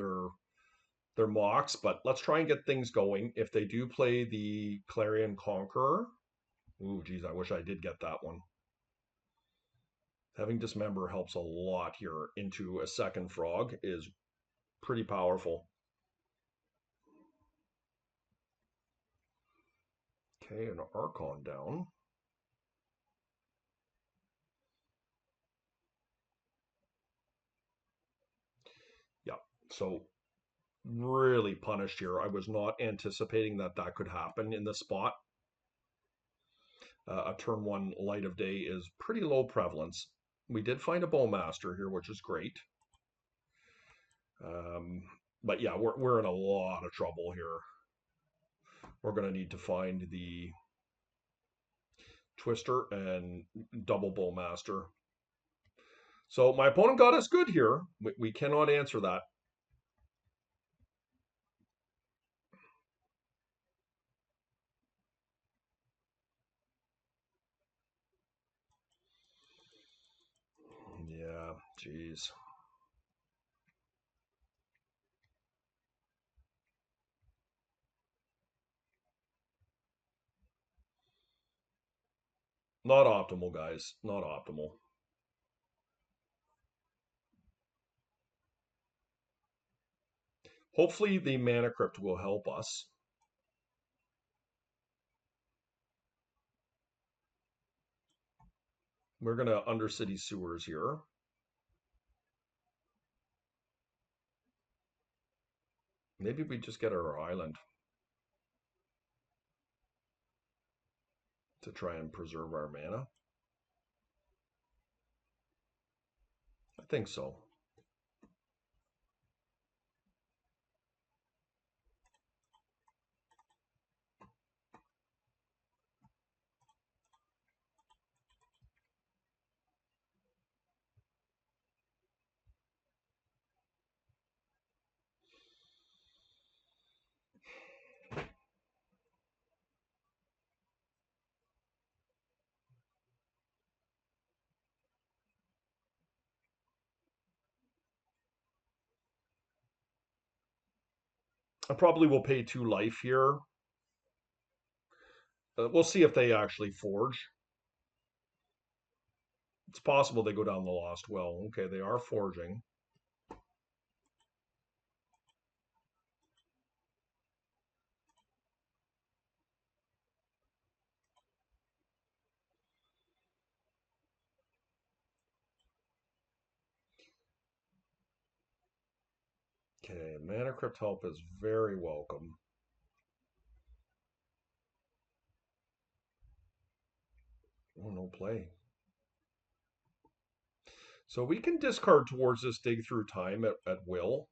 Speaker 1: their mocks, but let's try and get things going. If they do play the Clarion Conqueror, ooh, geez, I wish I did get that one. Having Dismember helps a lot here into a second frog is pretty powerful. Okay, an Archon down. Yeah, so really punished here. I was not anticipating that that could happen in this spot. A turn one Light of Day is pretty low prevalence. We did find a Bowmaster here, which is great. But yeah, we're in a lot of trouble here. We're going to need to find the Twister and double Bowmaster. So my opponent got us good here. We cannot answer that. Yeah, geez. Not optimal, guys. Not optimal. Hopefully the Mana Crypt will help us. We're going to Undercity Sewers here. Maybe we just get our island to try and preserve our mana. I think so. I probably will pay 2 life here. We'll see if they actually forge. It's possible they go down the Lost Well. Okay, they are forging. Okay, Mana Crypt help is very welcome. Oh, no play. So we can discard towards this Dig Through Time at will.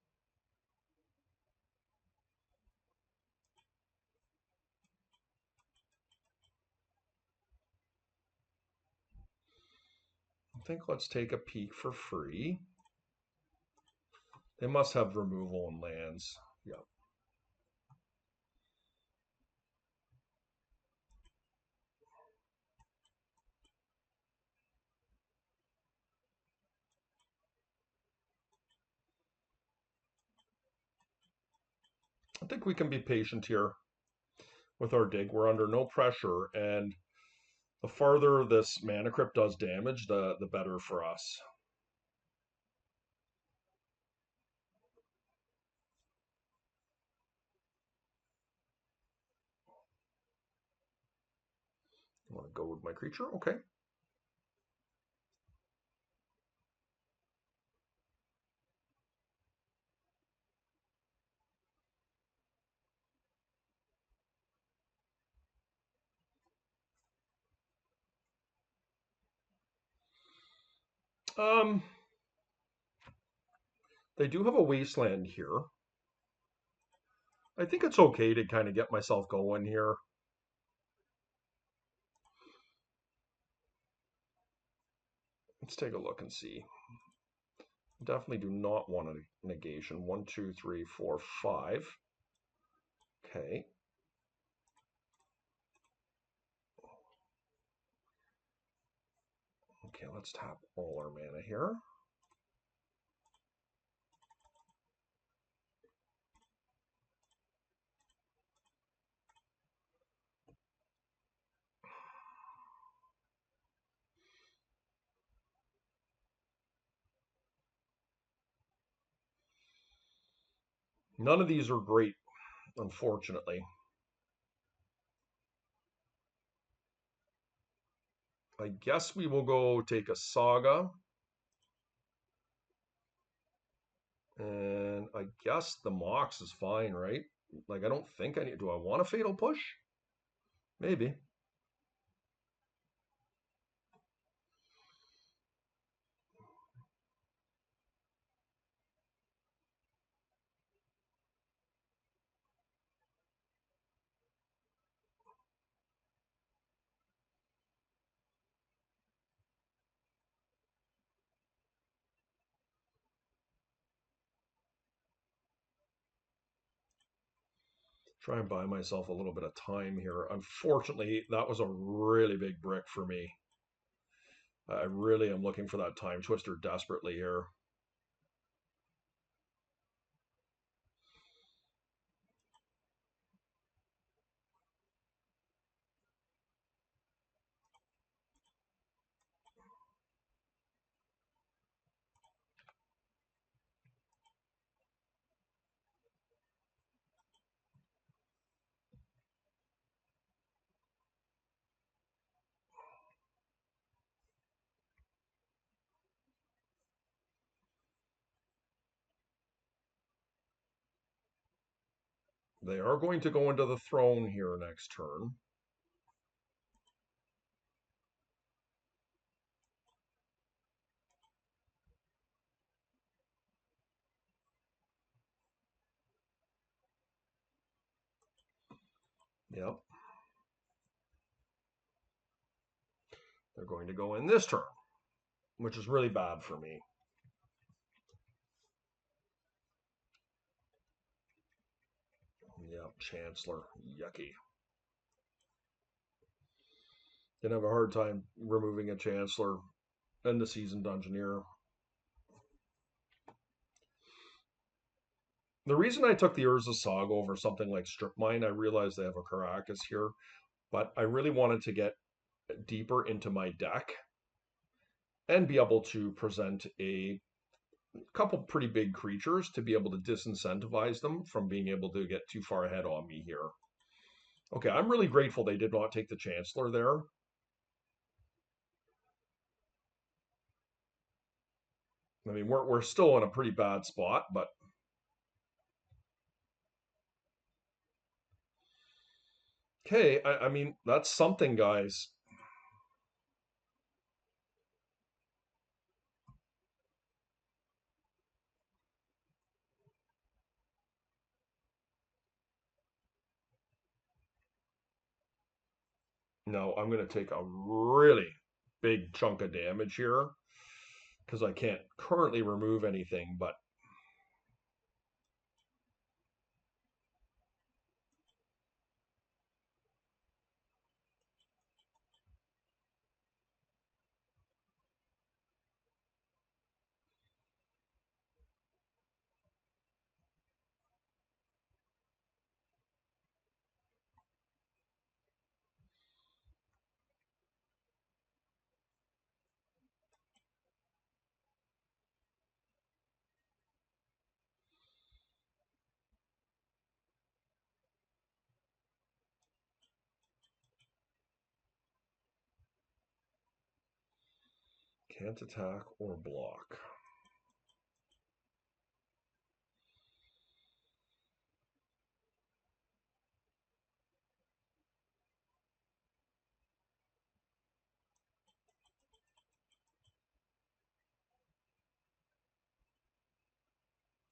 Speaker 1: I think let's take a peek for free. They must have removal and lands. Yeah. I think we can be patient here with our dig. We're under no pressure, and the farther this Mana Crypt does damage, the better for us. I want to go with my creature. Okay. Um, they do have a wasteland here. I think it's okay to kind of get myself going here. Let's take a look and see. Definitely do not want a negation. 1, 2, 3, 4, 5. Okay. Okay, let's tap all our mana here. None of these are great, unfortunately. I guess we will go take a Saga. And I guess the Mox is fine, right? Like, I don't think I need... Do I want a Fatal Push? Maybe. Try and buy myself a little bit of time here. Unfortunately, that was a really big brick for me. I really am looking for that Time Twister desperately here. They are going to go into the throne here next turn. Yep. They're going to go in this turn, which is really bad for me. Yep, Chancellor. Yucky. Gonna have a hard time removing a Chancellor and the Seasoned Dungeoneer. The reason I took the Urza Saga over something like Strip Mine, I realized they have a Caracas here, but I really wanted to get deeper into my deck and be able to present a couple pretty big creatures to be able to disincentivize them from being able to get too far ahead on me here. Okay, I'm really grateful they did not take the Chancellor there. I mean, we're still in a pretty bad spot, but okay, I mean, that's something, guys. No, I'm going to take a really big chunk of damage here because I can't currently remove anything, but can't attack or block.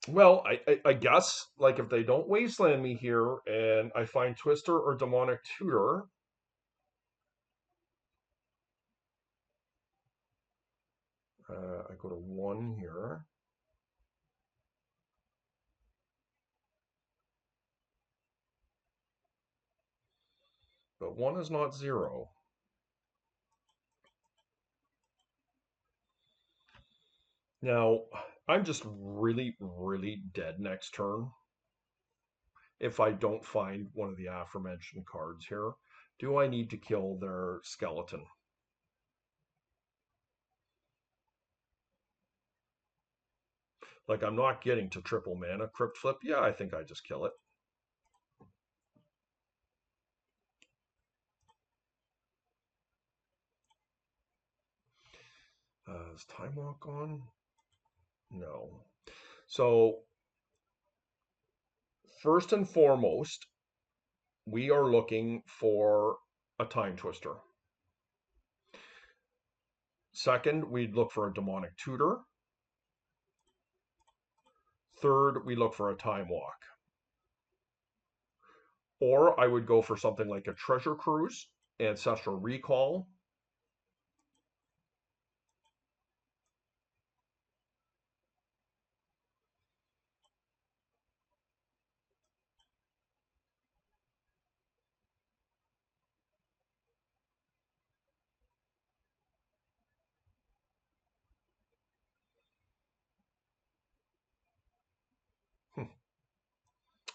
Speaker 1: Well, I guess like if they don't wasteland me here and I find Twister or Demonic Tutor, I go to 1 here. But 1 is not 0. Now, I'm just really, really dead next turn if I don't find one of the aforementioned cards here. Do I need to kill their skeleton? Like, I'm not getting to triple mana Crypt Flip. Yeah, I think I just kill it. Is Time Walk on? No. So, first and foremost, we are looking for a Time Twister. Second, we'd look for a Demonic Tutor. Third, we look for a Time Walk. Or I would go for something like a Treasure Cruise, Ancestral Recall.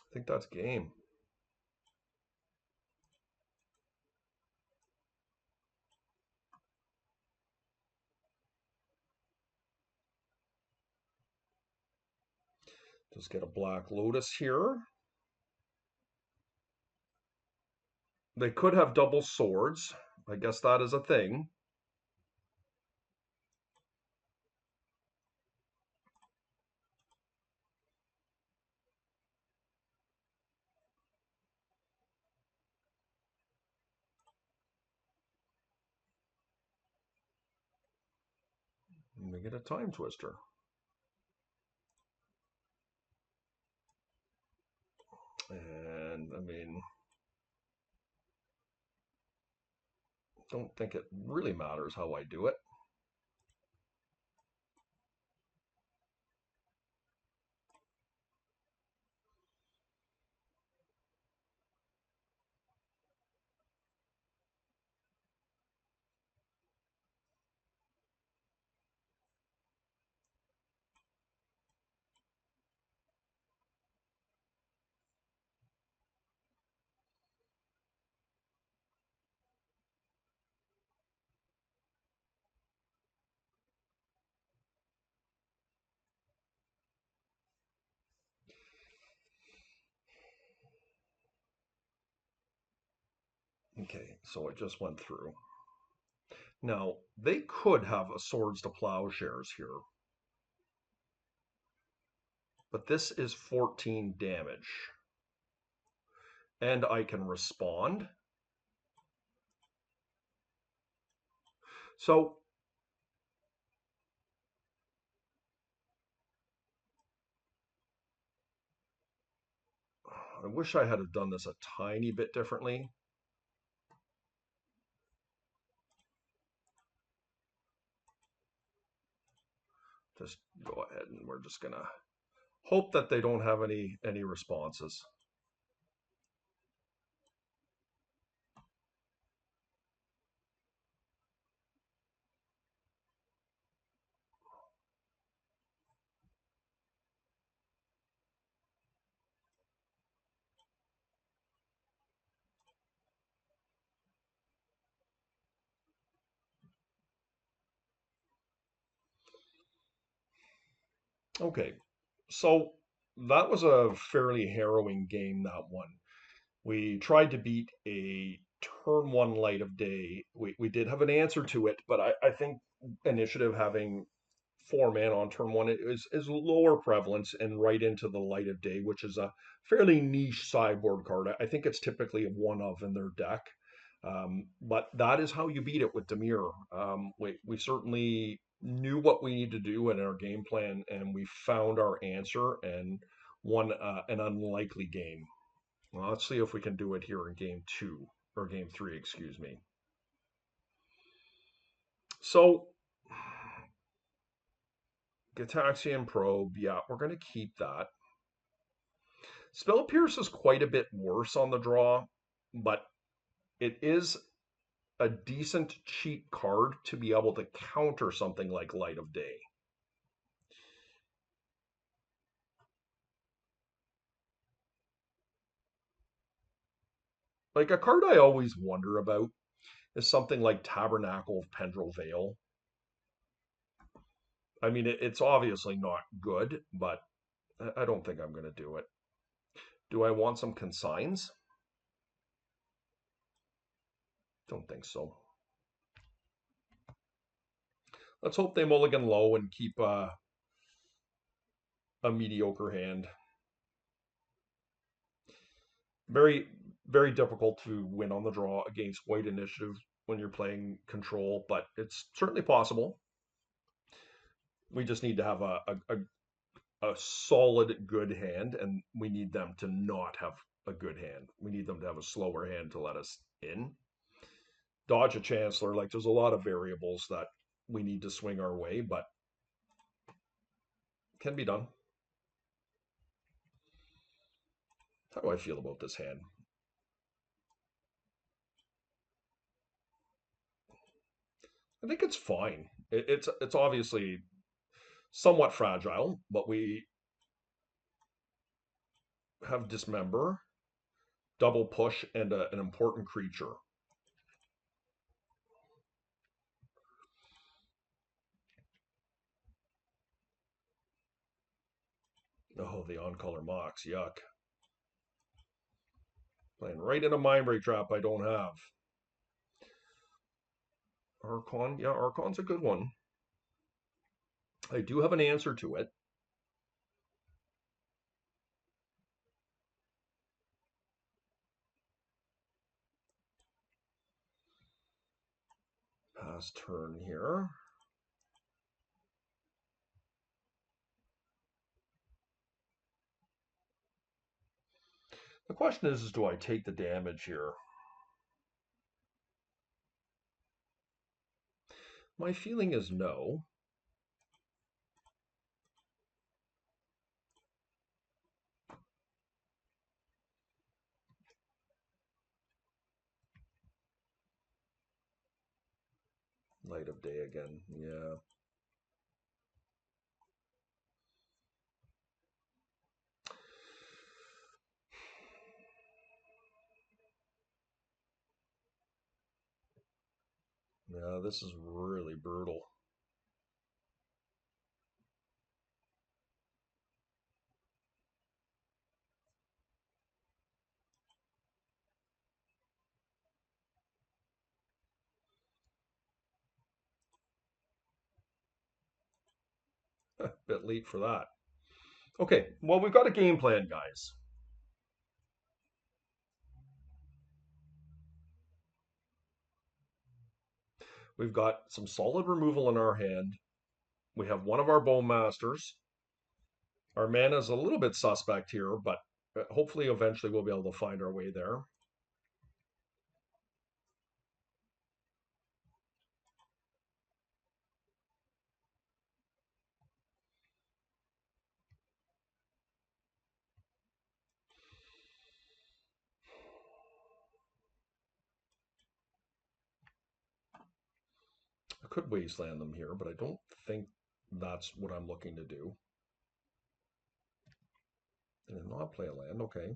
Speaker 1: I think that's game. Just get a Black Lotus here. They could have double swords. I guess that is a thing. And we get a Time Twister. And I mean, don't think it really matters how I do it. Okay, so it just went through. Now, they could have a Swords to Plowshares here. But this is 14 damage. And I can respond. So I wish I had done this a tiny bit differently. Just go ahead and we're just gonna hope that they don't have any responses. Okay, so that was a fairly harrowing game, that one. We tried to beat a turn one light of day. We did have an answer to it, but I think initiative having 4 mana on turn one is lower prevalence and right into the light of day, which is a fairly niche sideboard card. I think it's typically a one of in their deck. But that is how you beat it with Demir. We certainly knew what we need to do in our game plan, and we found our answer and won an unlikely game. Well, let's see if we can do it here in game two, or game three, excuse me. So, Gataxian Probe, yeah, we're going to keep that. Spell Pierce is quite a bit worse on the draw, but it is a decent cheat card to be able to counter something like Light of Day. Like, a card I always wonder about is something like Tabernacle of Pendrell Vale. I mean, it's obviously not good, but I don't think I'm going to do it. Do I want some consigns? Don't think so. Let's hope they mulligan low and keep a mediocre hand. Very, very difficult to win on the draw against white initiative when you're playing control, but it's certainly possible. We just need to have a solid good hand, and we need them to not have a good hand. We need them to have a slower hand to let us in. Dodge a Chancellor, like there's a lot of variables that we need to swing our way, but can be done. How do I feel about this hand? I think it's fine. It's obviously somewhat fragile, but we have Dismember, Double Push, and an important creature. Oh, the on-color Mox, yuck. Playing right in a Mindbreak trap I don't have. Archon, yeah, Archon's a good one. I do have an answer to it. Pass turn here. The question is do I take the damage here? My feeling is no. Light of Day again, yeah. Yeah, this is really brutal. Bit late for that. Okay, well, we've got a game plan, guys. We've got some solid removal in our hand. We have one of our Bone Masters. Our mana is a little bit suspect here, but hopefully eventually we'll be able to find our way there. I could wasteland them here, but I don't think that's what I'm looking to do. And not play a land, okay.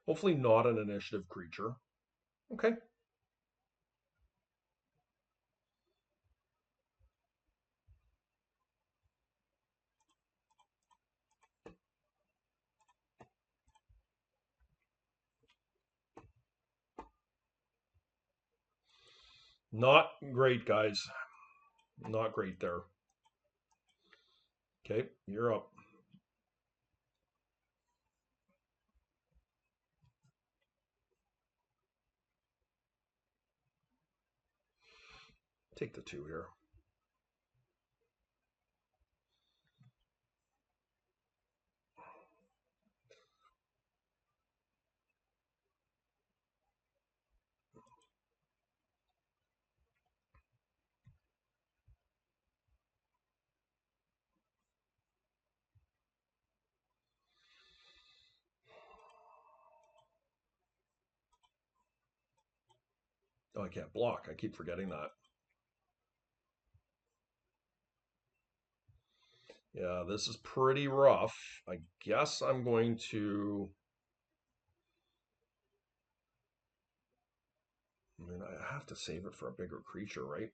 Speaker 1: Hopefully not an initiative creature. Okay. Not great, guys. Not great there. Okay, you're up. Take the 2 here. Oh, I can't block. I keep forgetting that. Yeah, this is pretty rough. I guess I'm going to... I mean, I have to save it for a bigger creature, right?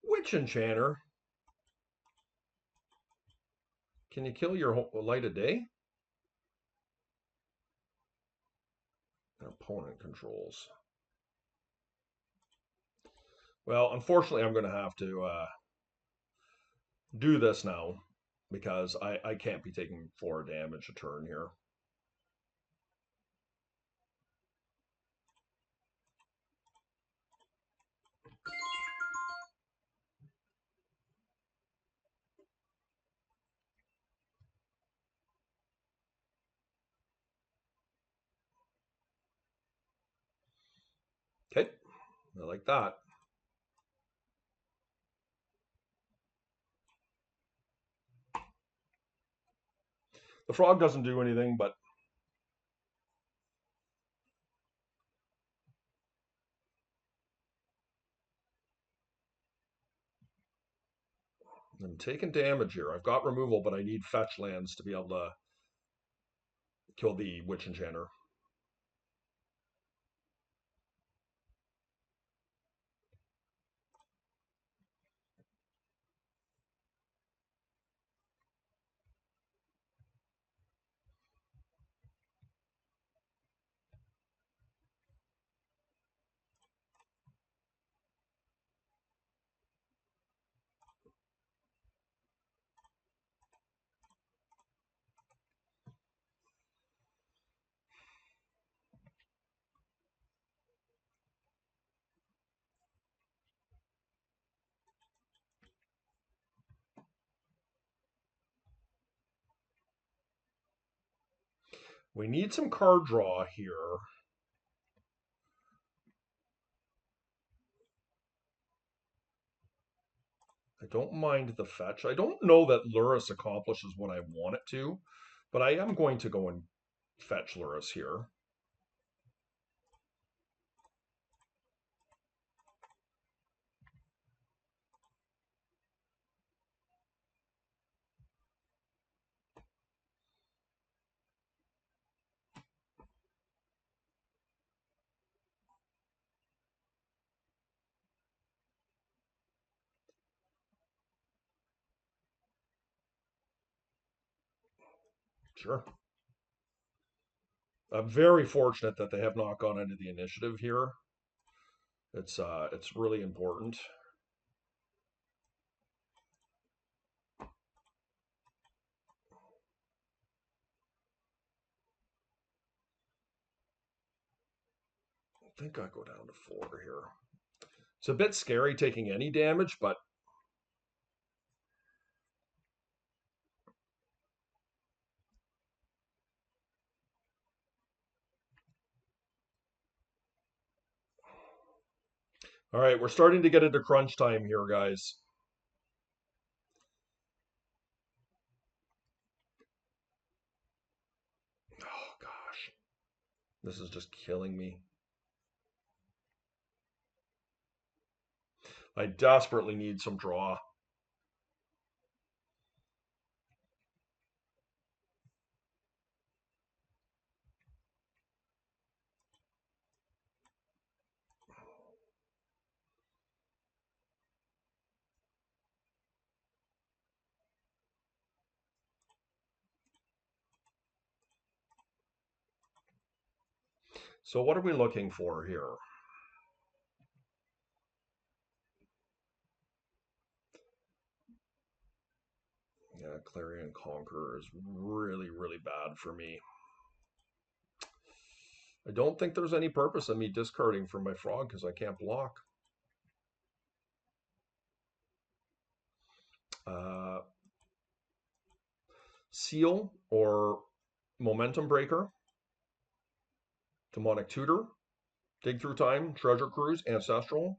Speaker 1: Witch Enchanter. Can you kill your Light of Day? Opponent controls. Well, unfortunately, I'm going to have to do this now because I can't be taking 4 damage a turn here. Okay, I like that. The frog doesn't do anything, but I'm taking damage here. I've got removal, but I need fetch lands to be able to kill the Witch Enchanter. We need some card draw here. I don't mind the fetch. I don't know that Lurrus accomplishes what I want it to, but I am going to go and fetch Lurrus here. Sure. I'm very fortunate that they have not gone into the initiative here. It's really important. I think I go down to 4 here. It's a bit scary taking any damage, but all right, we're starting to get into crunch time here, guys. gosh. This is just killing me. I desperately need some draw. So what are we looking for here? Yeah, Clarion Conqueror is really, really bad for me. I don't think there's any purpose in me discarding from my frog because I can't block. Uh, Seal or Momentum Breaker, Demonic Tutor, Dig Through Time, Treasure Cruise, Ancestral.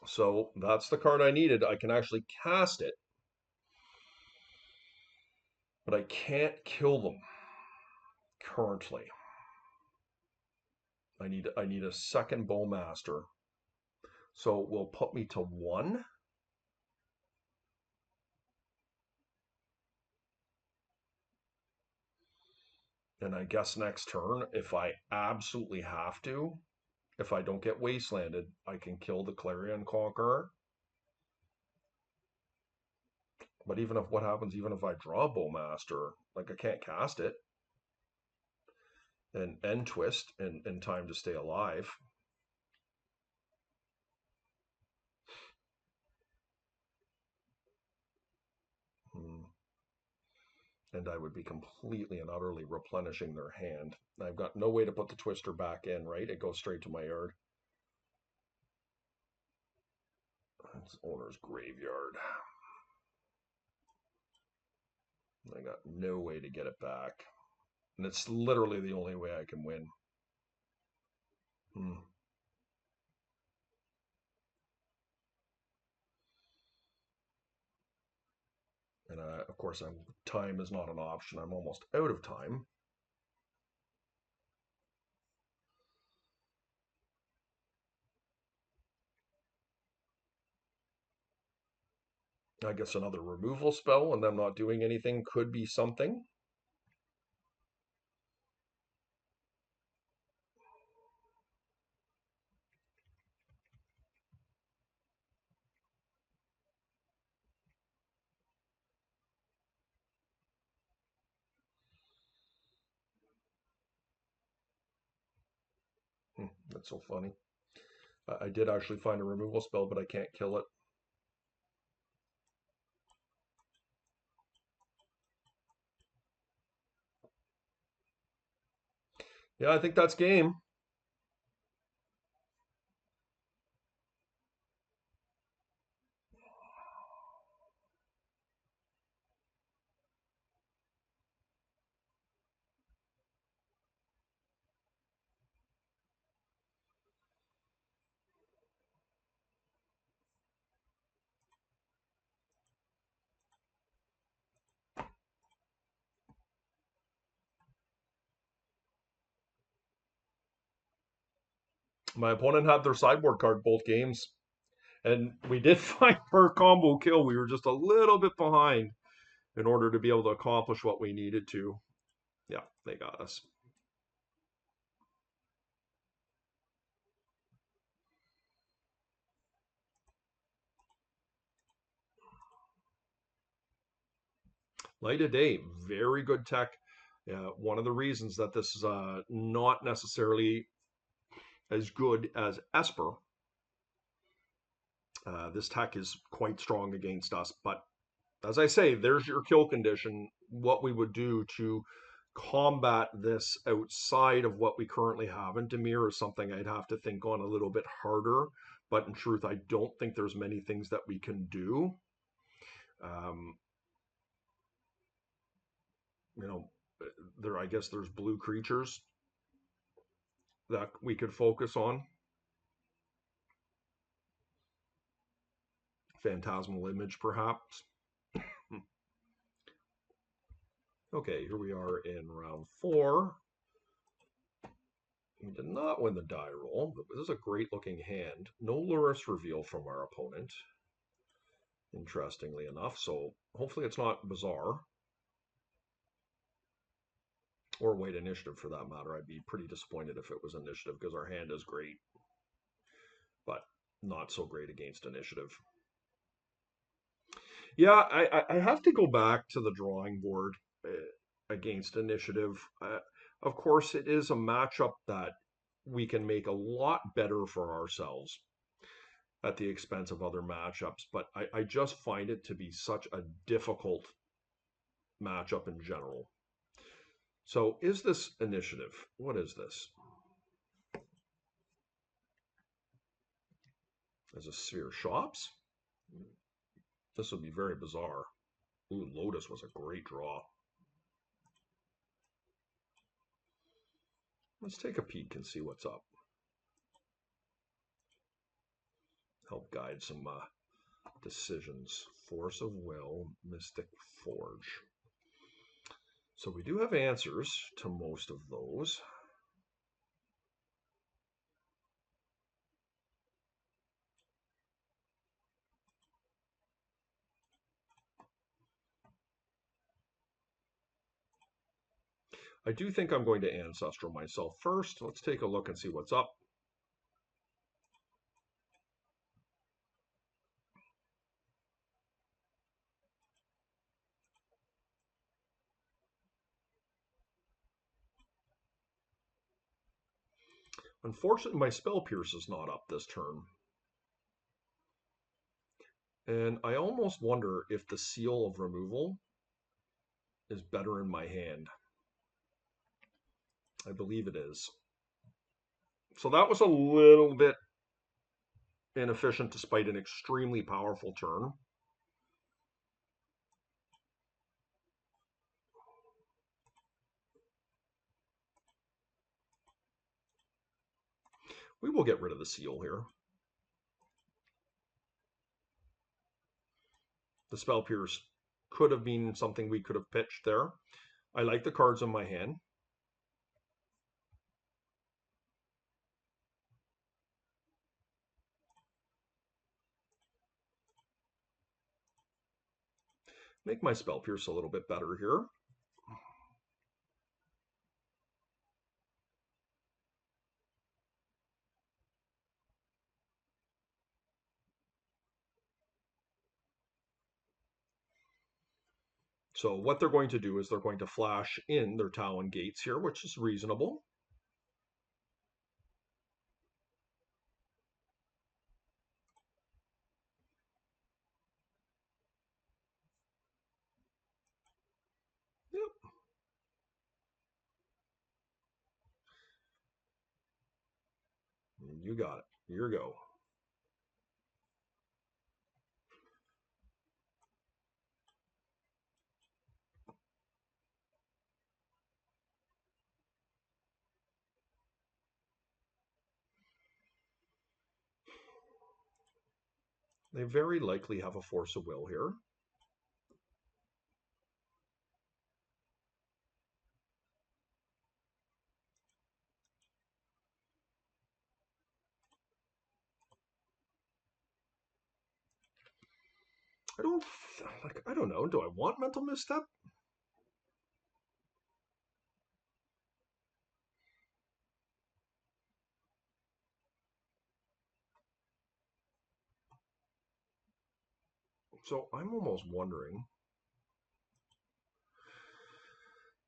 Speaker 1: So that's the card I needed. I can actually cast it, but I can't kill them currently. I need a second Bowmaster. So it will put me to 1. And I guess next turn, if I absolutely have to, if I don't get wastelanded, I can kill the Clarion Conqueror. But even if what happens, even if I draw Bowmaster, like I can't cast it and end twist in time to stay alive. And I would be completely and utterly replenishing their hand. I've got no way to put the twister back in, right? It goes straight to my yard. It's owner's graveyard. I got no way to get it back. And it's literally the only way I can win. And of course, time is not an option. I'm almost out of time. I guess another removal spell and them not doing anything could be something. That's so funny. I did actually find a removal spell, but I can't kill it. Yeah, I think that's game. My opponent had their sideboard card both games. And we did find our combo kill. We were just a little bit behind in order to be able to accomplish what we needed to. Yeah, they got us. Light of Day, very good tech. One of the reasons that this is not necessarily as good as Esper, this tech is quite strong against us. But as I say, there's your kill condition. What we would do to combat this outside of what we currently have in Dimir is something I'd have to think on a little bit harder. But in truth, I don't think there's many things that we can do. Um, you know, I guess there's blue creatures that we could focus on. Phantasmal image, perhaps. Okay, here we are in round 4. We did not win the die roll, but this is a great looking hand. No Lurrus reveal from our opponent, interestingly enough, so hopefully it's not bizarre. Or white initiative for that matter. I'd be pretty disappointed if it was initiative because our hand is great, but not so great against initiative. Yeah, I have to go back to the drawing board against initiative. Of course, it is a matchup that we can make a lot better for ourselves at the expense of other matchups, but I just find it to be such a difficult matchup in general. So is this initiative? What is this? Is a sphere shops? This would be very bizarre. Ooh, Lotus was a great draw. Let's take a peek and see what's up. Help guide some decisions. Force of Will, Mystic Forge. So we do have answers to most of those. I do think I'm going to Ancestral myself first. Let's take a look and see what's up. Unfortunately, my Spell Pierce is not up this turn. And I almost wonder if the Seal of Removal is better in my hand. I believe it is. So that was a little bit inefficient despite an extremely powerful turn. We will get rid of the seal here. The Spell Pierce could have been something we could have pitched there. I like the cards in my hand. Make my Spell Pierce a little bit better here. So what they're going to do is they're going to flash in their Talon Gates here, which is reasonable. Yep. You got it. Here you go. They very likely have a Force of Will here. I don't know. Do I want Mental Misstep? So I'm almost wondering,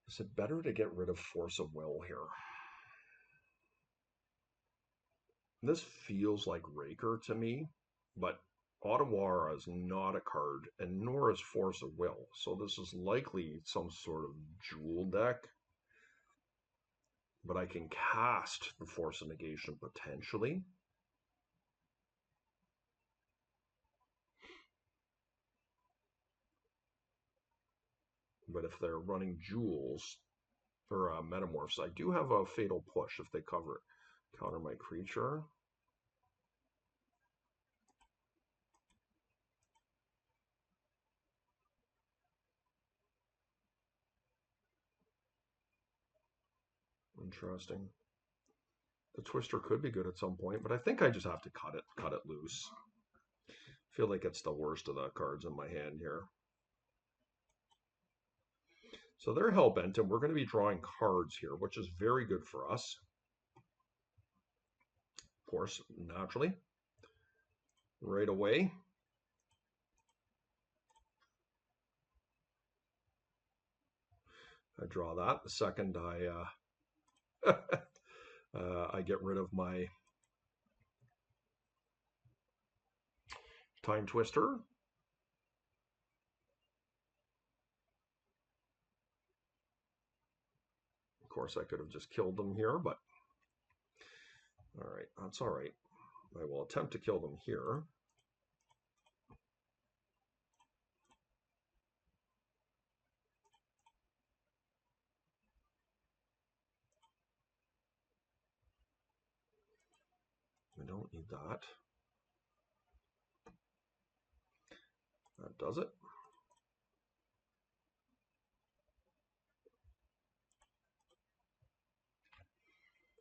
Speaker 1: is it better to get rid of Force of Will here? This feels like Raker to me, but Ottawara is not a card, and nor is Force of Will. So this is likely some sort of jewel deck. But I can cast the Force of Negation potentially. But if they're running jewels, or Metamorphs. I do have a Fatal Push if they cover it. Counter my creature. Interesting. The Twister could be good at some point, but I think I just have to cut it loose. I feel like it's the worst of the cards in my hand here. So they're Hellbent, and we're going to be drawing cards here, which is very good for us. Of course, naturally. Right away. I draw that. The second I get rid of my Time Twister. Of course, I could have just killed them here, but all right, that's all right. I will attempt to kill them here. We don't need that. That does it.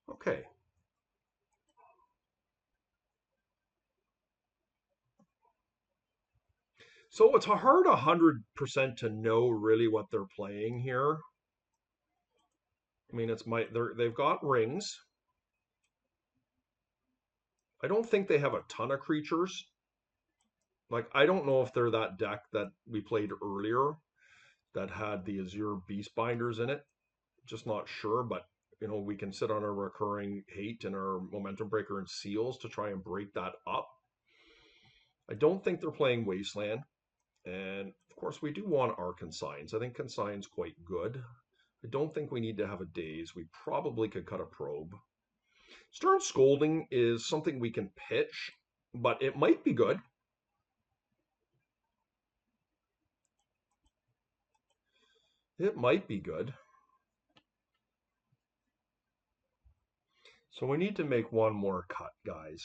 Speaker 1: Okay. So it's hard 100% to know really what they're playing here. I mean, they've got rings. I don't think they have a ton of creatures. Like, I don't know if they're that deck that we played earlier that had the Azure Beast Binders in it. Just not sure, but you know, we can sit on our recurring hate and our Momentum Breaker and Seals to try and break that up. I don't think they're playing Wasteland. And of course, we do want our Consigns. I think Consign's quite good. I don't think we need to have a Daze. We probably could cut a Probe. Stern Scolding is something we can pitch, but it might be good. It might be good. So we need to make one more cut, guys.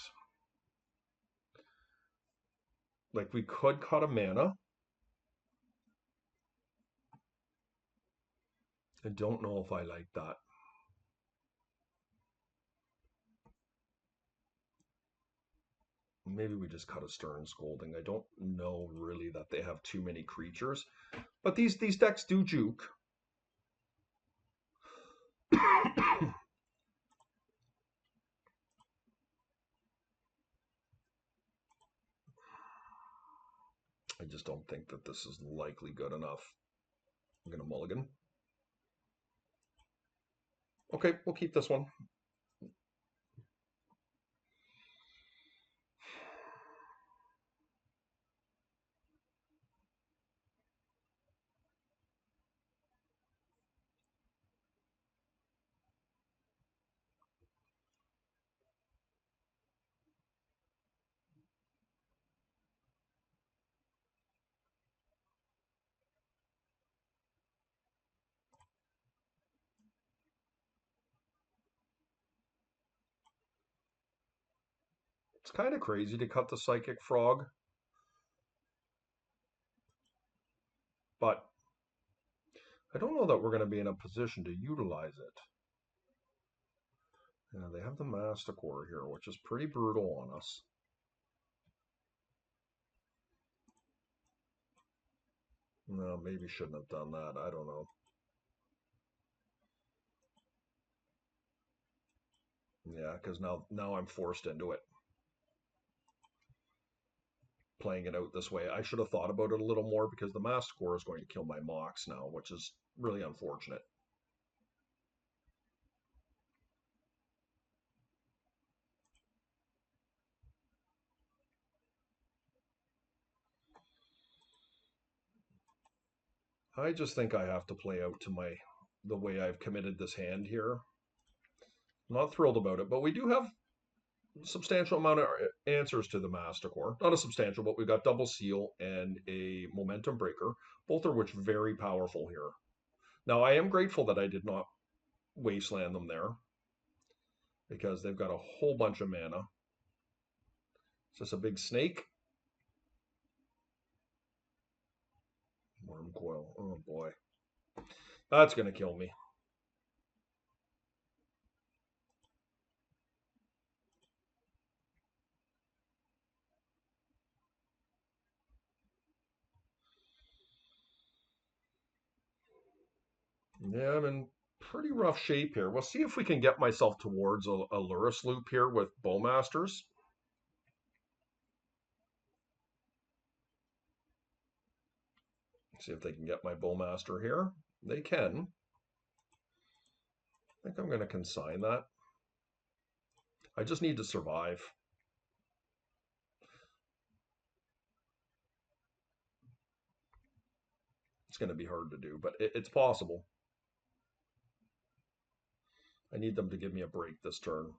Speaker 1: Like, we could cut a mana. I don't know if I like that. Maybe we just cut a Stern Scolding. I don't know really that they have too many creatures. But these decks do juke. I just don't think that this is likely good enough. I'm going to mulligan. Okay, we'll keep this one. It's kind of crazy to cut the Psychic Frog, but I don't know that we're going to be in a position to utilize it. Yeah, they have the Masticore here, which is pretty brutal on us. No, maybe shouldn't have done that. I don't know. Yeah, because now I'm forced into it. Playing it out this way. I should have thought about it a little more because the Masticore is going to kill my Mox now, which is really unfortunate. I just think I have to play out to the way I've committed this hand here. I'm not thrilled about it, but we do have a substantial amount of answers to the Masticore. Not a substantial, but we've got Double Seal and a Momentum Breaker, both of which very powerful here. Now, I am grateful that I did not wasteland them there because they've got a whole bunch of mana. Is this a big snake? Worm coil. Oh boy. That's going to kill me. Yeah, I'm in pretty rough shape here. We'll see if we can get myself towards a Lurrus loop here with Bowmasters. See if they can get my Bowmaster here. They can. I think I'm going to consign that. I just need to survive. It's going to be hard to do, but it's possible. I need them to give me a break this turn.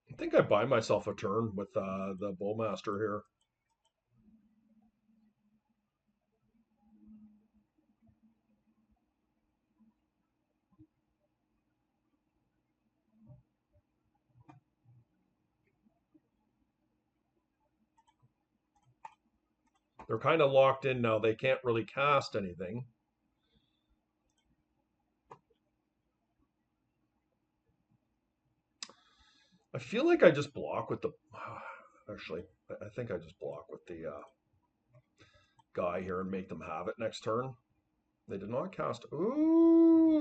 Speaker 1: I think I buy myself a turn with the Bowmaster here. They're kind of locked in now. They can't really cast anything. I feel like I just block with the... Actually, I think I just block with the guy here and make them have it next turn. They did not cast... Ooh!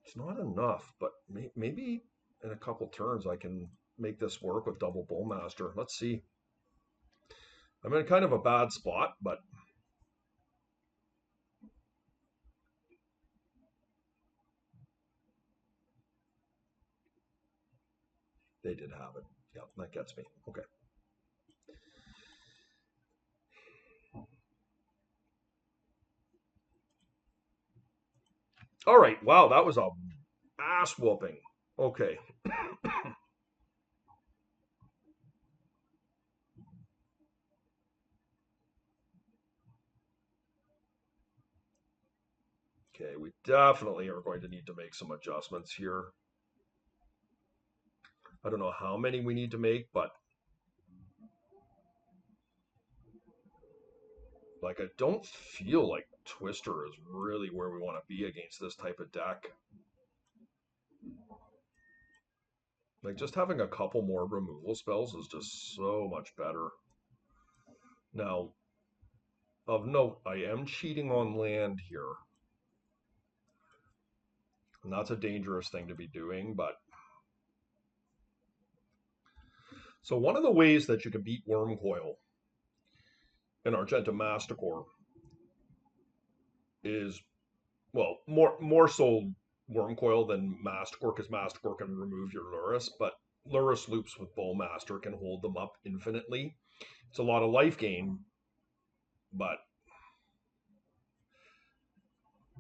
Speaker 1: It's not enough, but maybe in a couple turns I can make this work with double Bowmaster. Let's see. I'm in kind of a bad spot, but they did have it. Yeah, that gets me. Okay. All right. Wow, that was a ass whooping. Okay. Okay, we definitely are going to need to make some adjustments here. I don't know how many we need to make, but like I don't feel like Twister is really where we want to be against this type of deck. Like just having a couple more removal spells is just so much better. Now, of note, I am cheating on land here. And that's a dangerous thing to be doing, but... So one of the ways that you can beat Wormcoil in Argenta Masticore is, well, more so Wormcoil than Masticore, because Masticore can remove your Lurrus, but Lurrus loops with Bowmaster can hold them up infinitely. It's a lot of life gain, but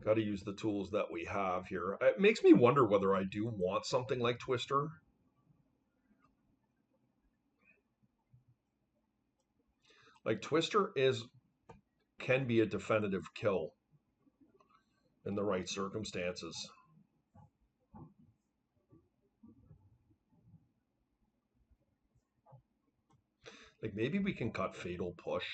Speaker 1: got to use the tools that we have here. It makes me wonder whether I do want something like Twister. Like Twister can be a definitive kill in the right circumstances. Like maybe we can cut Fatal Push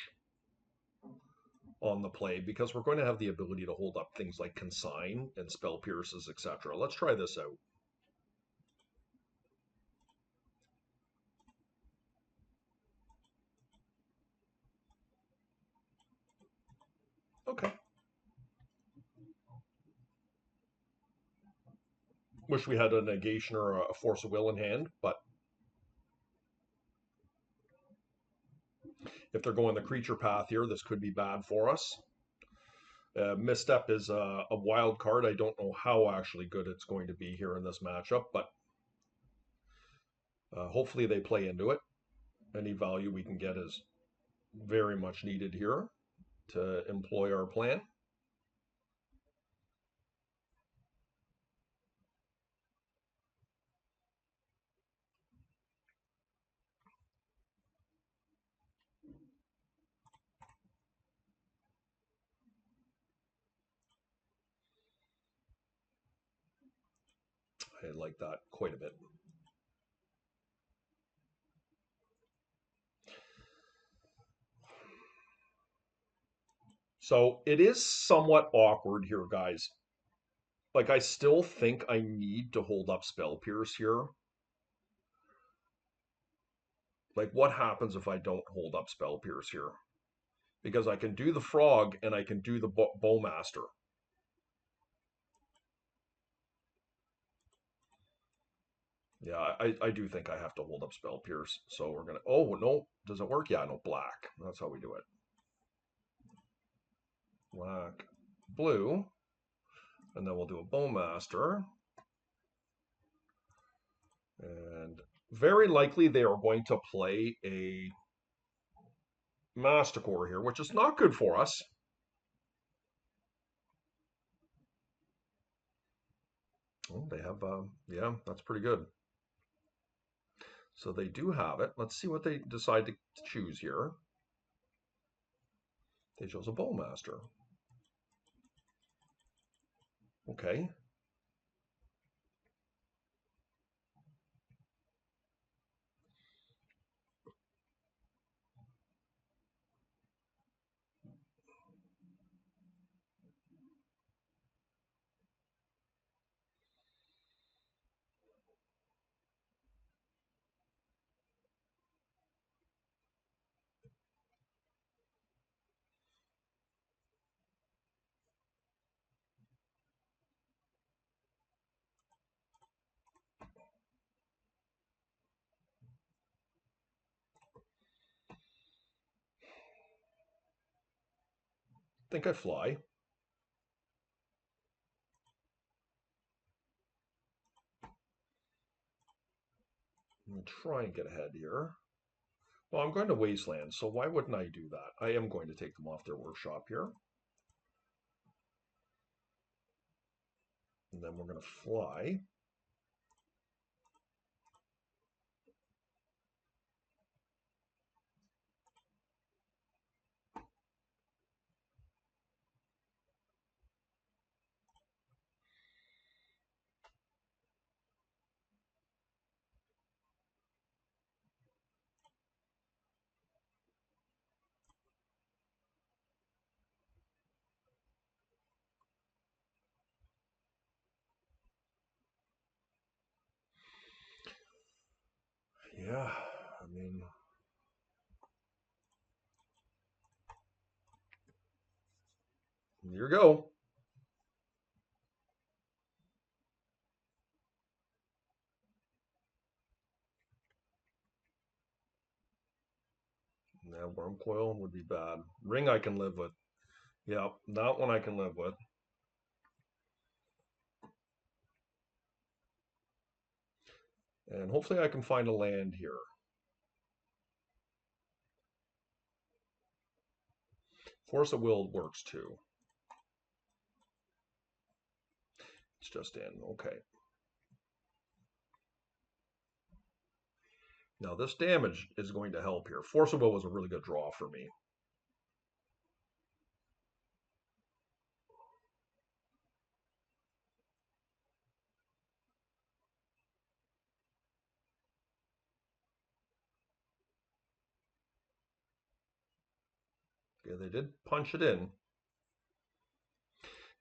Speaker 1: on the play because we're going to have the ability to hold up things like Consign and Spell Pierces, etc. Let's try this out. Okay. Wish we had a negation or a force of will in hand, but if they're going the creature path here, this could be bad for us. Misstep is a wild card. I don't know how actually good it's going to be here in this matchup, but hopefully they play into it. Any value we can get is very much needed here to employ our plan. I like that quite a bit. So it is somewhat awkward here, guys. Like, I still think I need to hold up Spell Pierce here. Like, what happens if I don't hold up Spell Pierce here? Because I can do the Frog and I can do the Bowmaster. Yeah, I do think I have to hold up Spell Pierce. So we're going to... Oh, no. Does it work? Yeah, no, black. That's how we do it. Black, blue. And then we'll do a Bowmaster. And very likely they are going to play a Masticore here, which is not good for us. Oh, they have, yeah, that's pretty good. So they do have it. Let's see what they decide to choose here. They chose a Bowmaster. Okay. Think I fly. I'm going to try and get ahead here. Well, I'm going to Wasteland, so why wouldn't I do that? I am going to take them off their workshop here. And then we're going to fly. Yeah, I mean, here you go. Yeah, Worm Coil would be bad. Ring I can live with. Yeah, that one I can live with. And hopefully I can find a land here. Force of Will works too. It's just in. Okay. Now this damage is going to help here. Force of Will was a really good draw for me. Okay, they did punch it in.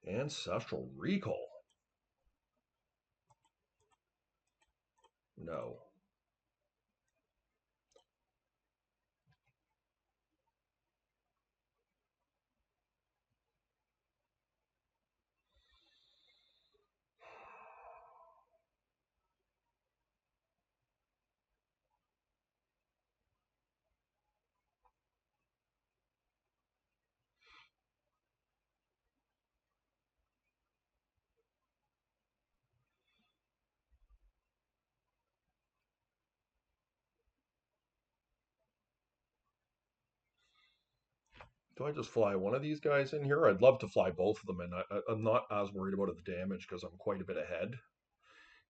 Speaker 1: Ancestral Recall. No. Do I just fly one of these guys in here? I'd love to fly both of them in. I'm not as worried about the damage because I'm quite a bit ahead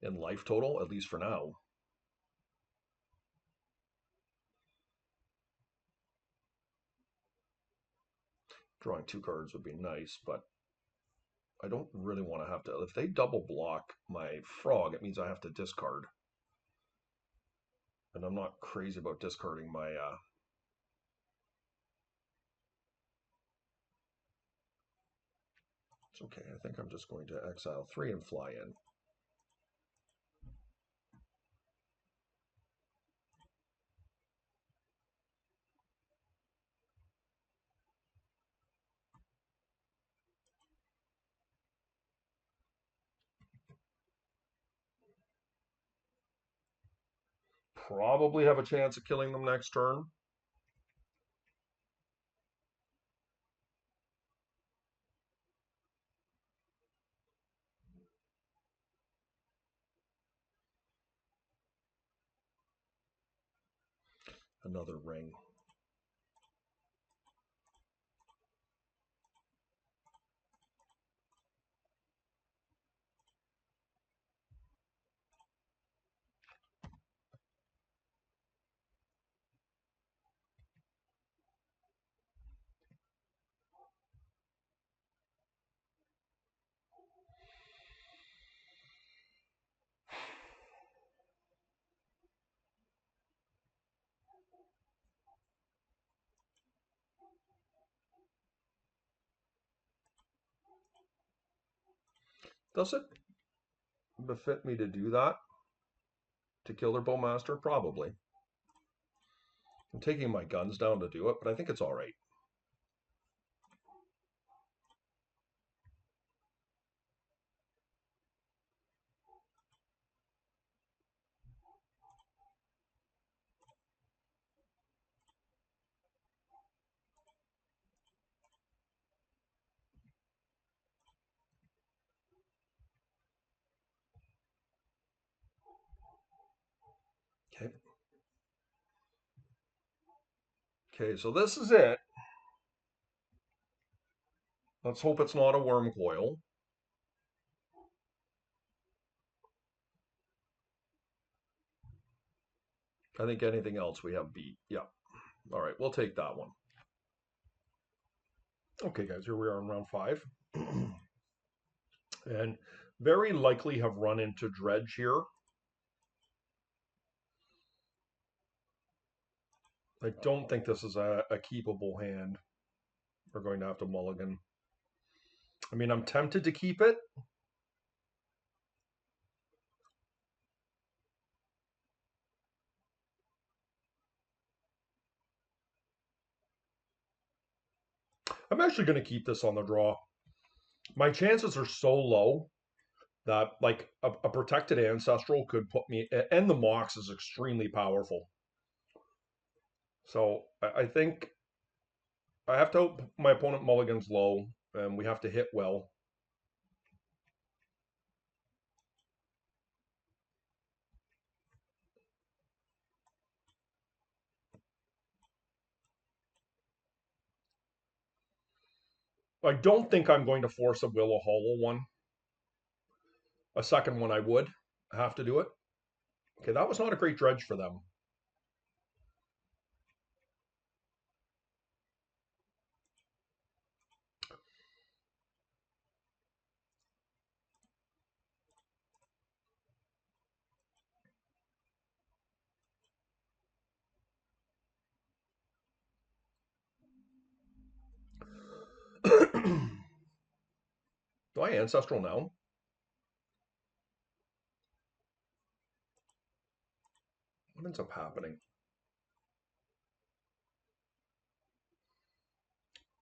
Speaker 1: in life total, at least for now. Drawing 2 cards would be nice, but I don't really want to have to. If they double block my frog, it means I have to discard. And I'm not crazy about discarding my it's okay. I think I'm just going to exile 3 and fly in. Probably have a chance of killing them next turn. Another ring. Does it befit me to do that? To kill their bowmaster? Probably. I'm taking my guns down to do it, but I think it's all right. Okay. Okay, so this is it. Let's hope it's not a worm coil. I think anything else we have beat. Yeah. All right, we'll take that one. Okay, guys, here we are in round 5. And very likely have run into dredge here. I don't think this is a keepable hand. We're going to have to mulligan. I mean, I'm tempted to keep it. I'm actually going to keep this on the draw. My chances are so low that like a protected ancestral could put me, and the Mox is extremely powerful. So I think I have to hope my opponent mulligans low, and we have to hit well. I don't think I'm going to force a Will of Hollow one. A second one I would have to do it. Okay, that was not a great dredge for them. Do I ancestral now? What ends up happening?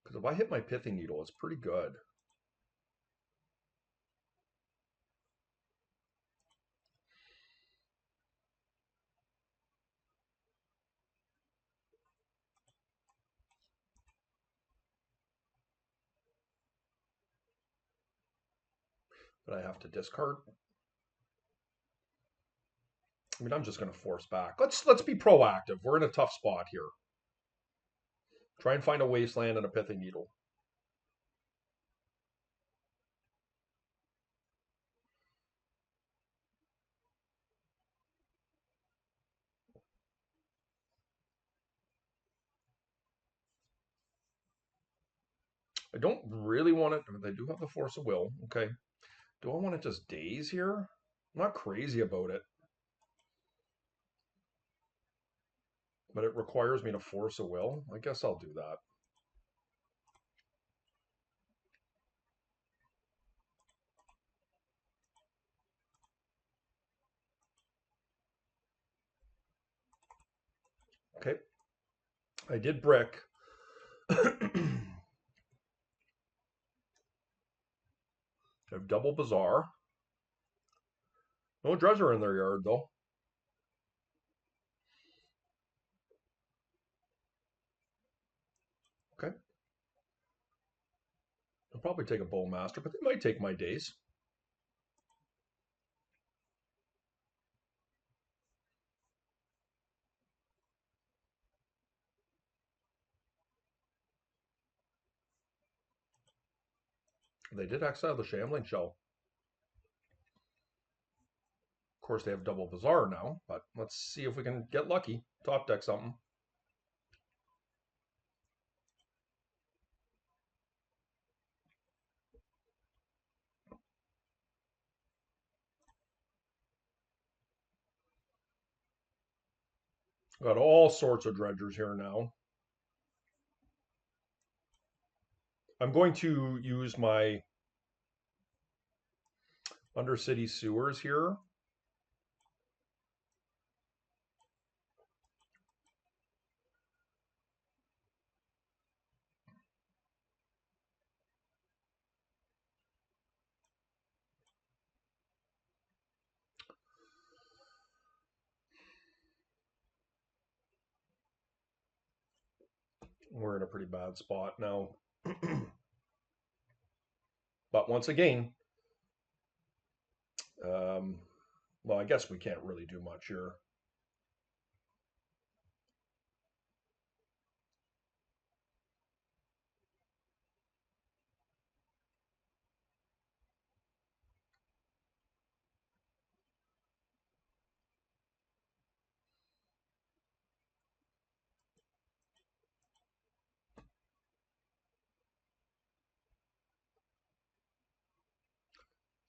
Speaker 1: Because if I hit my Pithing Needle, it's pretty good. But I have to discard. I mean, I'm just going to force back. Let's be proactive. We're in a tough spot here. Try and find a wasteland and a pithing needle. I don't really want it. They do have the force of will. Okay. Do I want to just daze here? I'm not crazy about it, but it requires me to force a will. I guess I'll do that. Okay. I did brick. I have double bazaar. No dredger in their yard though. Okay. I'll probably take a bowmaster, but they might take my days. They did exile the shambling shell. Of course, they have double bazaar now, but let's see if we can get lucky. Top deck something. Got all sorts of dredgers here now. I'm going to use my undercity sewers here. We're in a pretty bad spot now. But once again, well, I guess we can't really do much here.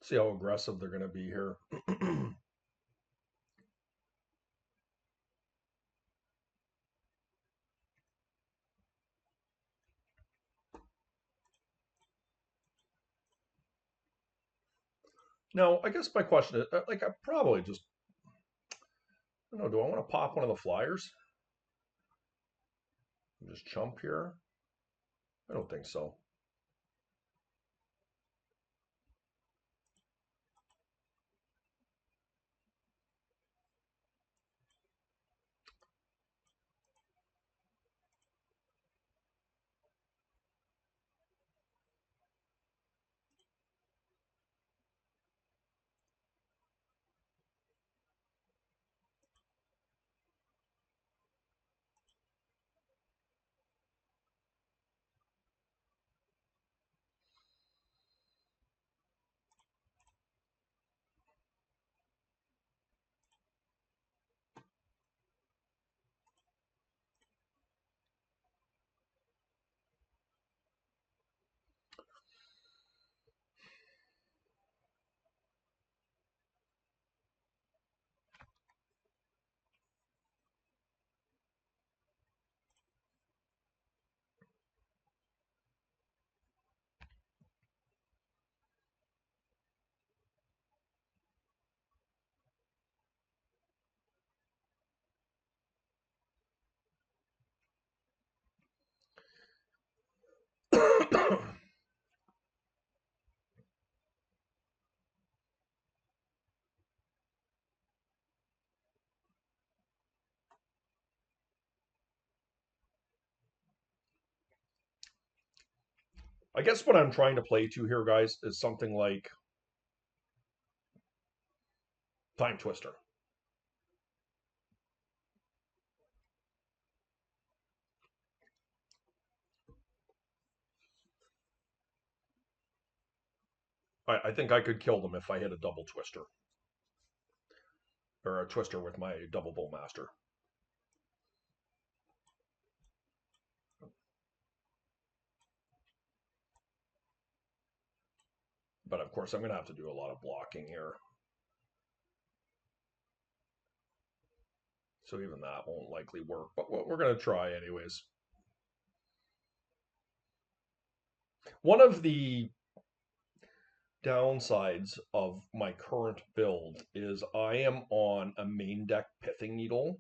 Speaker 1: See how aggressive they're going to be here. Now, I guess my question is, like, I probably just, I don't know, do I want to pop one of the flyers? Just chump here? I don't think so. I guess what I'm trying to play to here, guys, is something like Time Twister. I think I could kill them if I hit a double twister. Or a twister with my double bowmaster. But of course, I'm going to have to do a lot of blocking here. So even that won't likely work. But we're going to try anyways. One of the downsides of my current build is I am on a main deck Pithing Needle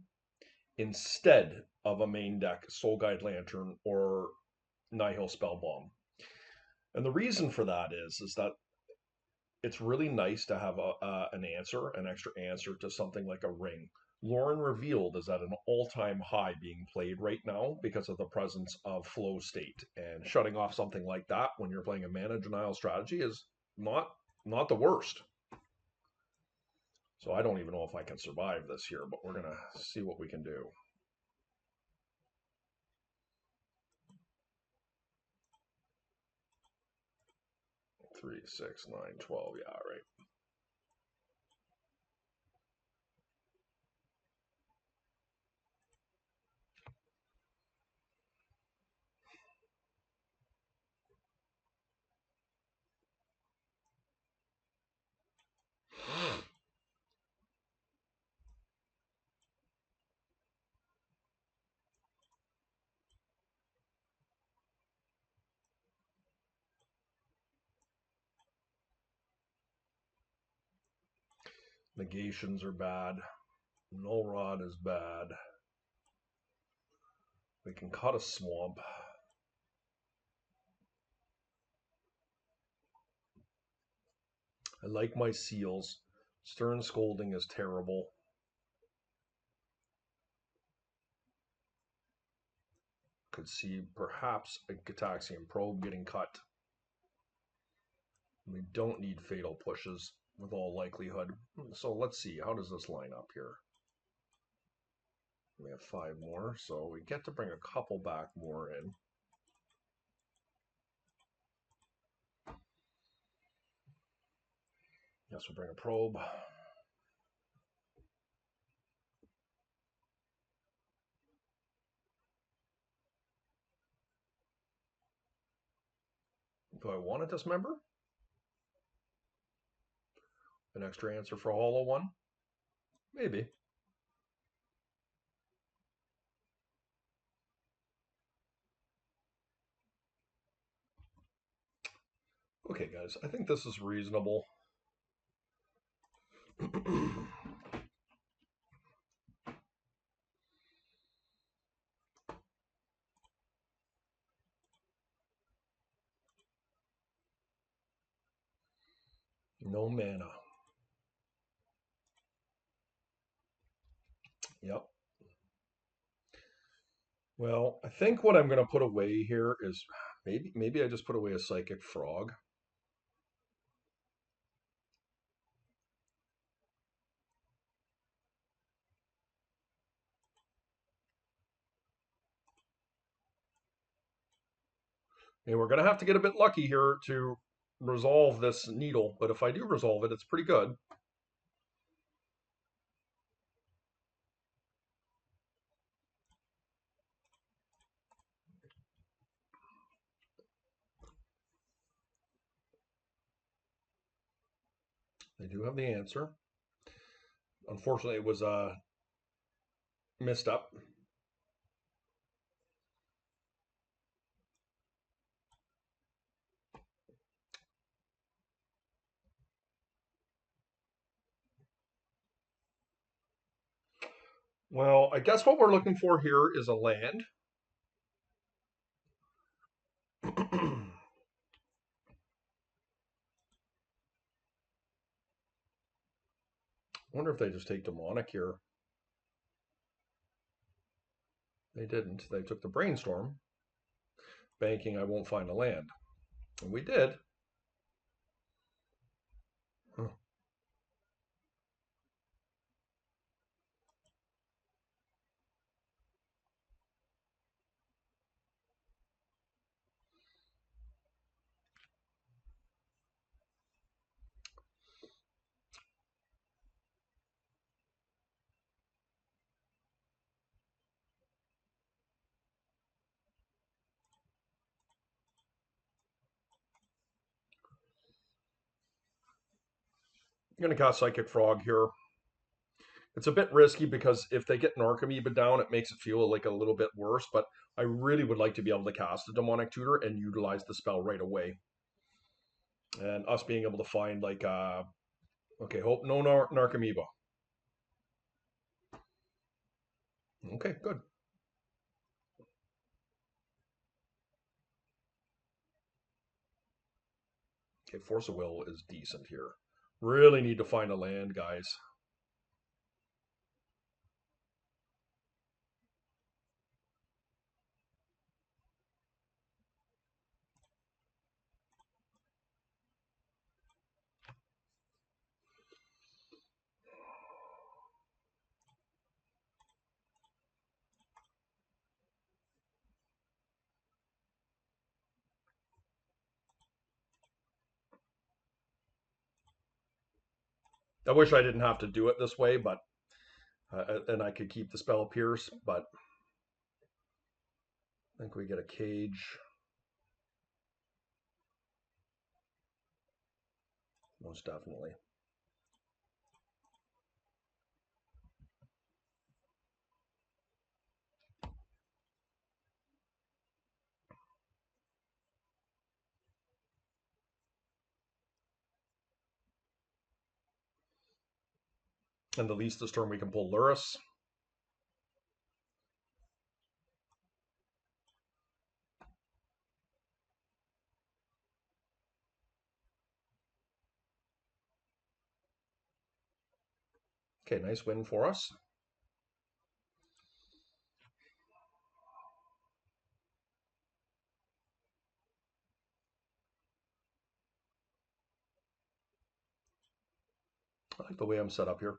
Speaker 1: instead of a main deck Soul Guide Lantern or Nihil Spellbomb. And the reason for that is that it's really nice to have an extra answer to something like a ring. Lauren Revealed is at an all-time high being played right now because of the presence of flow state, and shutting off something like that when you're playing a mana denial strategy is not the worst. So I don't even know if I can survive this here, but we're gonna see what we can do. 3, 6, 9, 12. Yeah, right. Negations are bad. Null Rod is bad. We can cut a swamp. I like my seals. Stern Scolding is terrible. Could see perhaps a Gataxian Probe getting cut. We don't need fatal pushes with all likelihood. So let's see, how does this line up here? We have 5 more, so we get to bring a couple back more in. Yes, we'll bring a probe. Do I want to dismember? An extra answer for a hollow one? Maybe. Okay, guys, I think this is reasonable. No mana. Yep. Well, I think what I'm going to put away here is maybe I just put away a Psychic Frog. And we're going to have to get a bit lucky here to resolve this needle, but if I do resolve it, it's pretty good. They do have the answer. Unfortunately, it was missed up. Well, I guess what we're looking for here is a land. Wonder if they just take demonic here. They didn't. They took the brainstorm, banking I won't find a land. And we did. Huh. going to cast Psychic Frog here. It's a bit risky because if they get Narcomoeba down, it makes it feel like a little bit worse, but I really would like to be able to cast a Demonic Tutor and utilize the spell right away. And us being able to find like, okay, hope no Narcomoeba. Okay, good. Okay, Force of Will is decent here. Really need to find a land, guys. I wish I didn't have to do it this way, but and I could keep the spell Pierce, but I think we get a Cage. Most definitely. And the least this turn we can pull Lurrus. Okay, nice win for us. I like the way I'm set up here.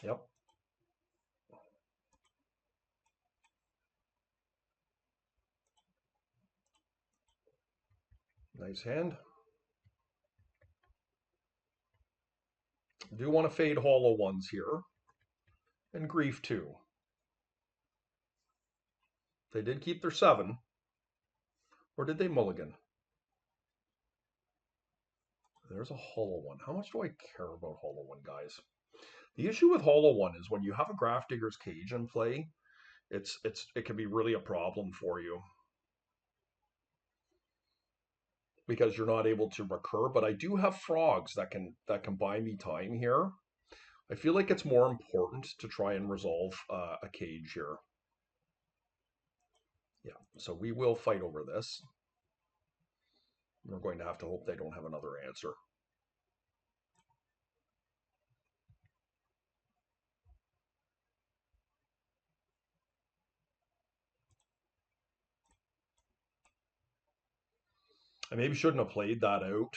Speaker 1: Yep. Nice hand. Do want to fade hollow ones here. And Grief too. They did keep their 7. Or did they mulligan? There's a hollow one. How much do I care about hollow one, guys? The issue with hollow one is when you have a Grafdigger's Cage in play, it can be really a problem for you because you're not able to recur. But I do have frogs that can buy me time here. I feel like it's more important to try and resolve a cage here. Yeah, so we will fight over this. We're going to have to hope they don't have another answer. I maybe shouldn't have played that out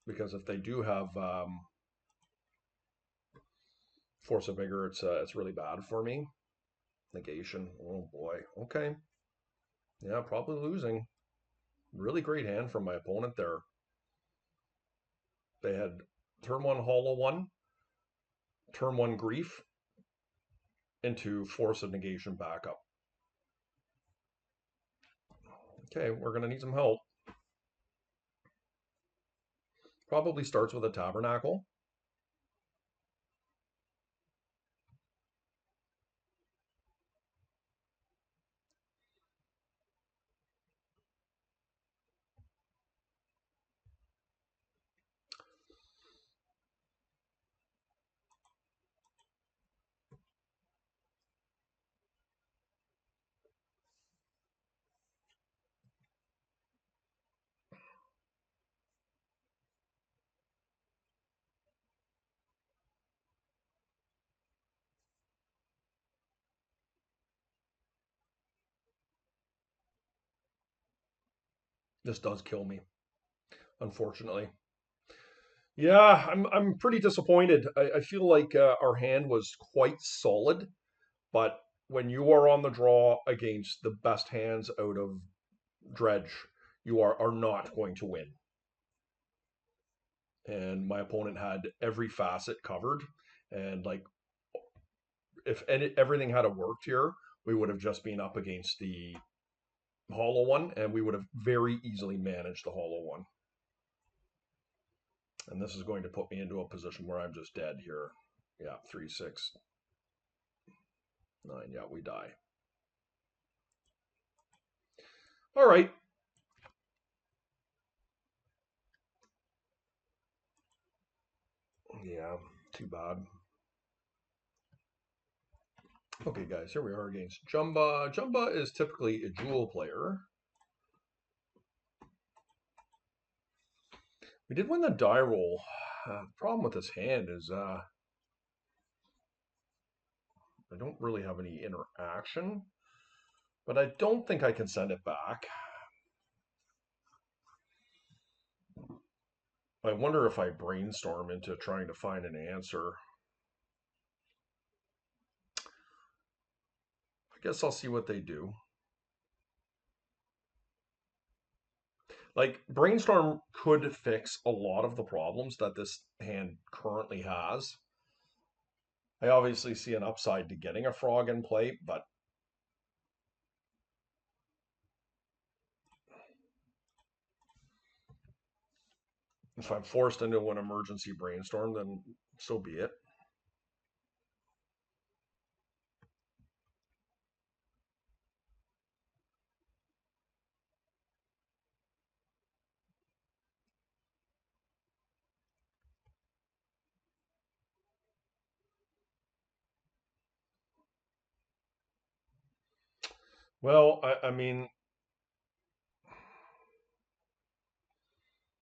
Speaker 1: because if they do have Force of Vigor, it's really bad for me. Negation. Oh boy. Okay. Yeah, probably losing. Really great hand from my opponent there. They had turn 1 hollow 1, turn 1 grief into Force of Negation backup. Okay, we're going to need some help. Probably starts with a Tabernacle. This does kill me, unfortunately. Yeah, I'm pretty disappointed. I feel like our hand was quite solid, but when you are on the draw against the best hands out of Dredge, you are not going to win. And my opponent had every facet covered, and like if everything had worked here, we would have just been up against the hollow one, and we would have very easily managed the hollow one. And this is going to put me into a position where I'm just dead here. Yeah, 3, 6, 9. Yeah, we die. All right. Yeah, too bad. Okay, guys, here we are against Jumba. Jumba is typically a jewel player. We did win the die roll. The problem with this hand is I don't really have any interaction, but I don't think I can send it back. I wonder if I brainstorm into trying to find an answer. I guess I'll see what they do. Like, brainstorm could fix a lot of the problems that this hand currently has. I obviously see an upside to getting a frog in play, but if I'm forced into an emergency brainstorm, then so be it. Well, I mean, I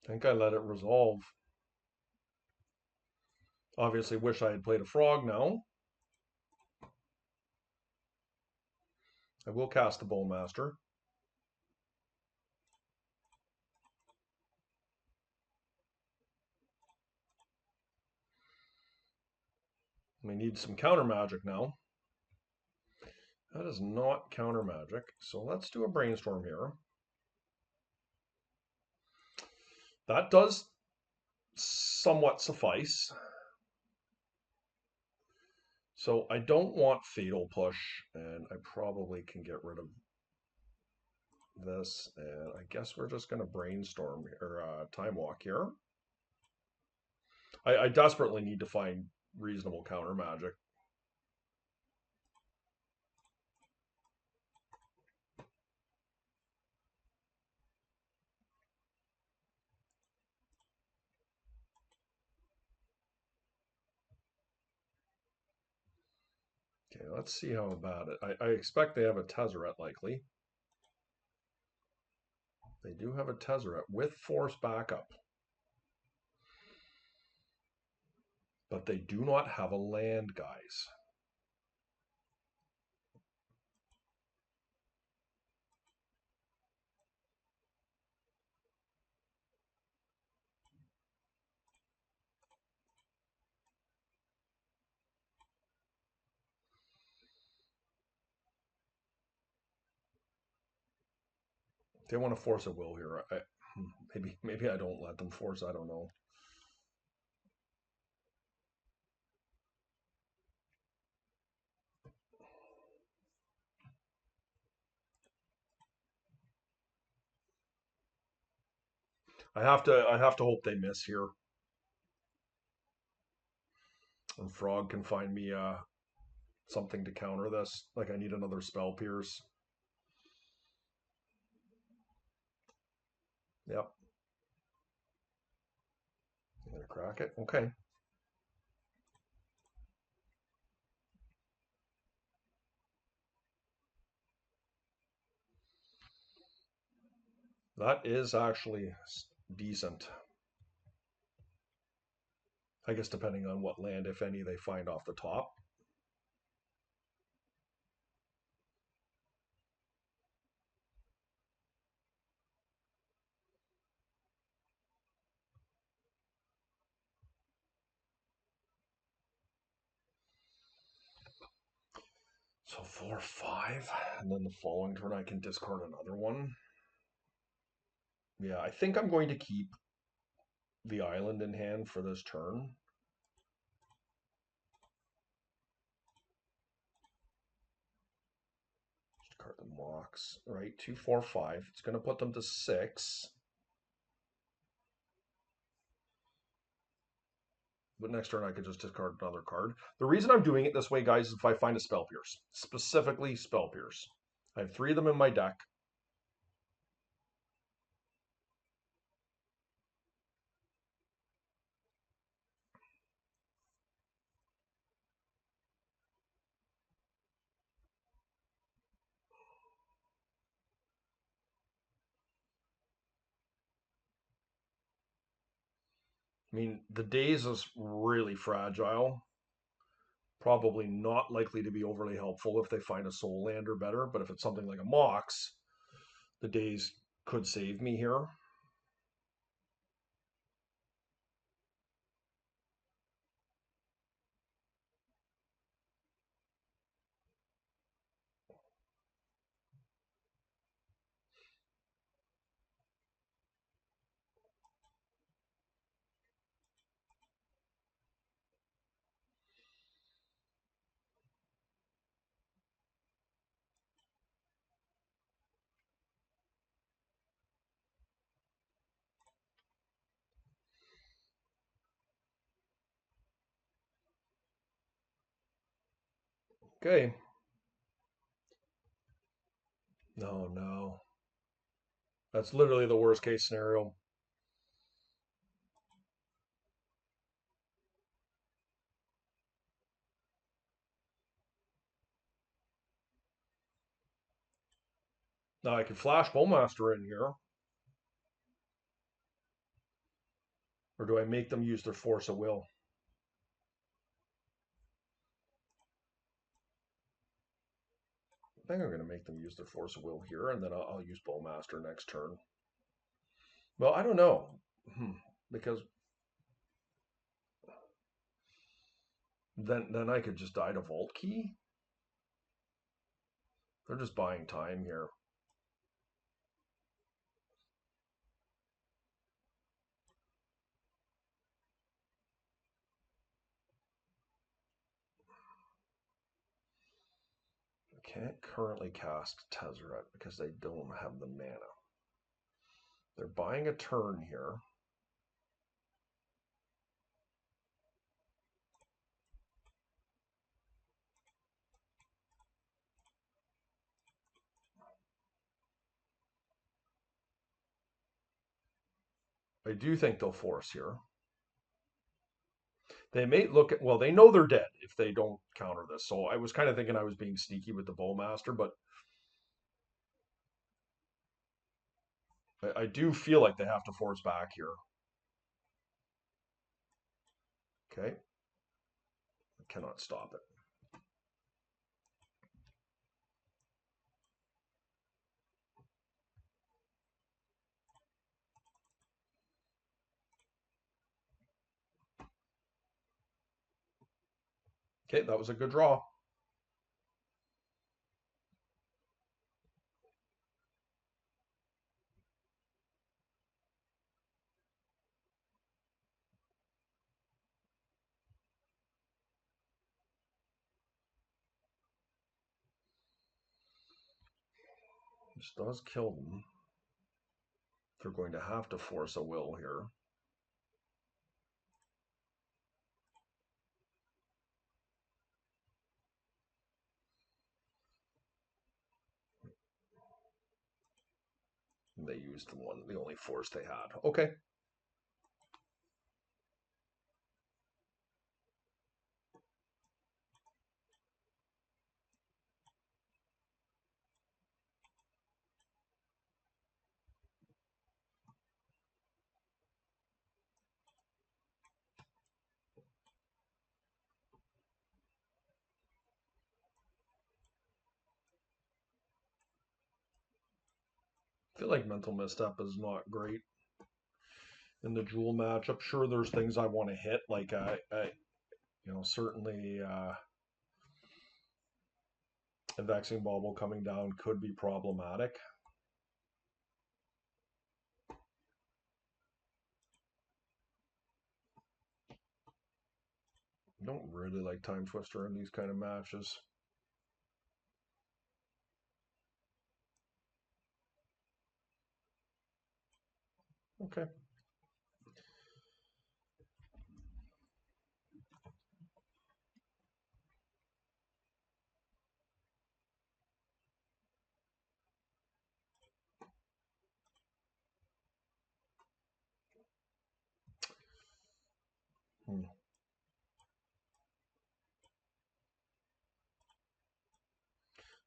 Speaker 1: think I let it resolve. Obviously, wish I had played a frog now. I will cast the Bowmaster. We need some counter magic now. That is not counter magic, so let's do a brainstorm here. That does somewhat suffice. So I don't want Fatal Push, and I probably can get rid of this, and I guess we're just going to brainstorm or time walk here. I desperately need to find reasonable counter magic. Okay, let's see how bad it. I expect they have a Tezzeret likely. They do have a Tezzeret with force backup. But they do not have a land, guys. They want to force a will here. Maybe I don't let them force. I don't know. I have to hope they miss here. And Frog can find me something to counter this. Like I need another Spell Pierce. Yep. I'm gonna crack it. Okay. That is actually decent. I guess depending on what land, if any, they find off the top. So 4, 5, and then the following turn I can discard another one. Yeah, I think I'm going to keep the island in hand for this turn. discard the Mox, right? 2, 4, 5. It's going to put them to 6. But next turn I could just discard another card. The reason I'm doing it this way, guys, is if I find a Spell Pierce. Specifically Spell Pierce. I have 3 of them in my deck. I mean, the Daze is really fragile. Probably not likely to be overly helpful if they find a Soul Land or better, but if it's something like a Mox, the Daze could save me here. Okay. No, no. That's literally the worst case scenario. Now I could flash Bowmaster in here. Or do I make them use their Force of Will? I think I'm going to make them use their Force of Will here, and then I'll use Bowmaster next turn. Well, I don't know. Because then I could just die to Vault Key. They're just buying time here. I can't currently cast Tezzeret because they don't have the mana. They're buying a turn here. I do think they'll force here. They may look at, well, they know they're dead if they don't counter this. So I was kind of thinking I was being sneaky with the Bowmaster, but I do feel like they have to force back here. Okay. I cannot stop it. Okay, that was a good draw. This does kill them. They're going to have to force a will here. And they used the only force they had. Okay. I feel like Mental Misstep is not great in the Jewel matchup. Sure, there's things I want to hit, like certainly a Vexing Bauble coming down could be problematic. I don't really like Time Twister in these kind of matches. Okay.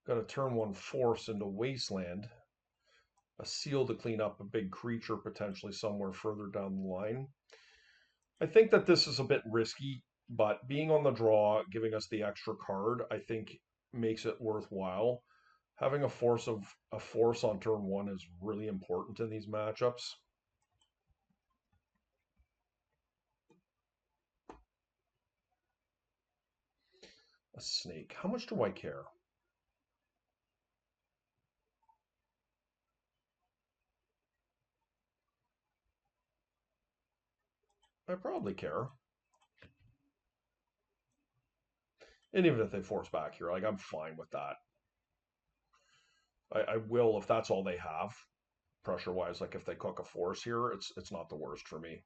Speaker 1: Got a turn 1 force into Wasteland. A seal to clean up a big creature potentially somewhere further down the line. I think that this is a bit risky, but being on the draw, giving us the extra card, I think makes it worthwhile. Having a force on turn 1 is really important in these matchups. A snake. How much do I care? I probably care. And even if they force back here, like I'm fine with that. I will if that's all they have, pressure wise. Like if they cook a force here, it's not the worst for me.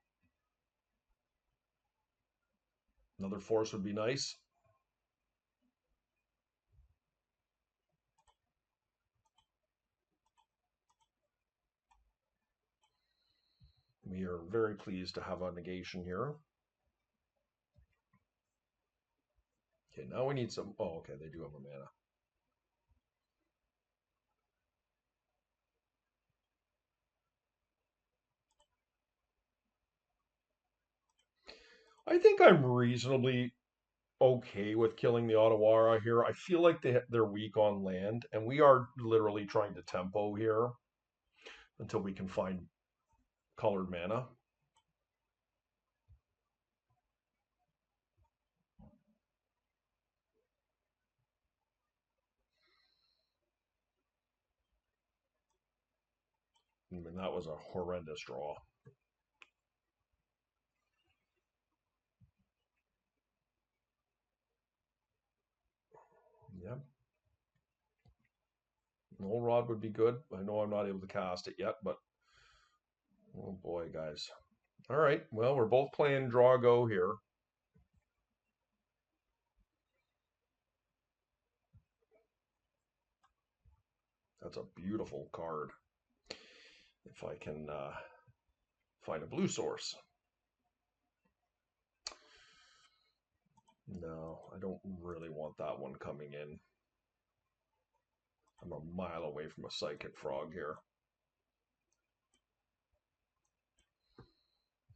Speaker 1: Another force would be nice. We are very pleased to have a negation here. Okay, now we need some. Oh, okay, they do have a mana. I think I'm reasonably okay with killing the Otawara here. I feel like they're weak on land, and we are literally trying to tempo here until we can find colored mana. I mean, that was a horrendous draw. Yeah. Null Rod would be good. I know I'm not able to cast it yet, but oh boy, guys. All right. Well, we're both playing draw go here. That's a beautiful card. If I can find a blue source. No, I don't really want that one coming in. I'm a mile away from a Psychic Frog here.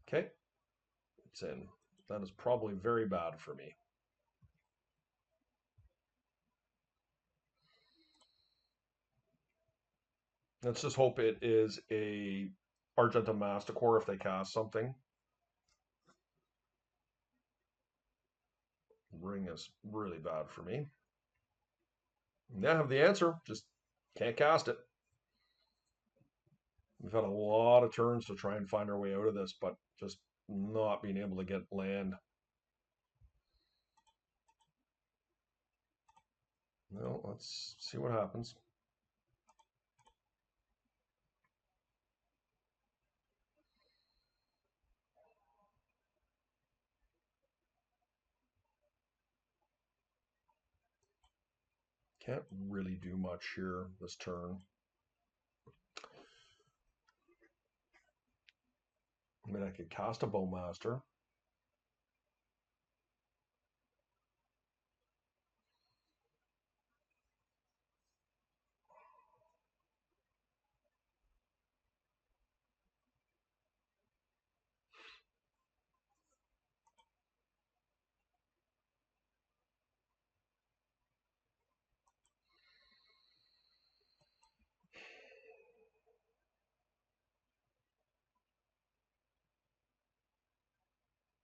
Speaker 1: Okay, it's in. That is probably very bad for me. Let's just hope it is a Argentum Masticore if they cast something. Ring is really bad for me. Yeah, I have the answer. Just can't cast it. We've had a lot of turns to try and find our way out of this, but just not being able to get land. Well, let's see what happens. Can't really do much here this turn. I mean, I could cast a Bowmaster.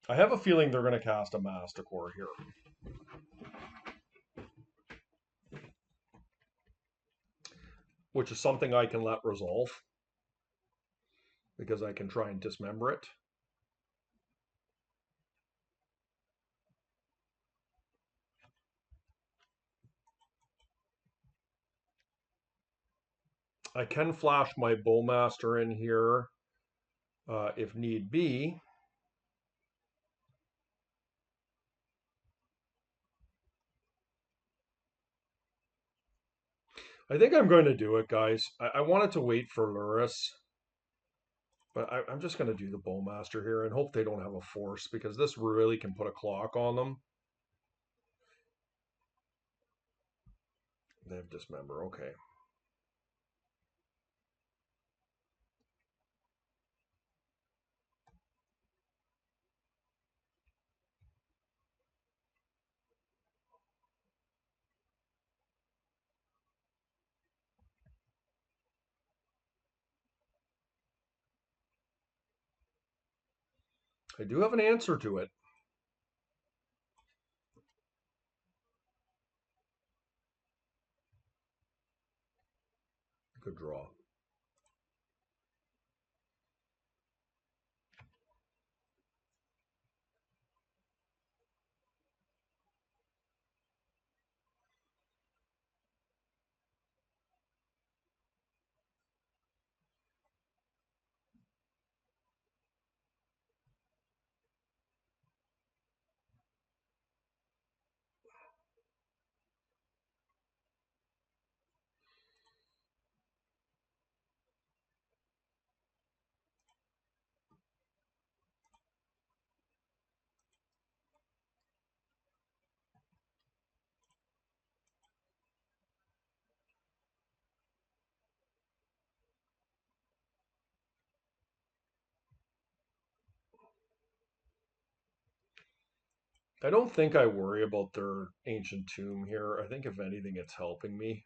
Speaker 1: I have a feeling they're going to cast a Masticore here. Which is something I can let resolve. Because I can try and dismember it. I can flash my Bowmaster in here if need be. I think I'm going to do it, guys. I wanted to wait for Lurrus, but I'm just going to do the Bowmaster here and hope they don't have a force because this really can put a clock on them. They have Dismember, okay. I do have an answer to it. Good draw. I don't think I worry about their Ancient Tomb here. I think if anything, it's helping me.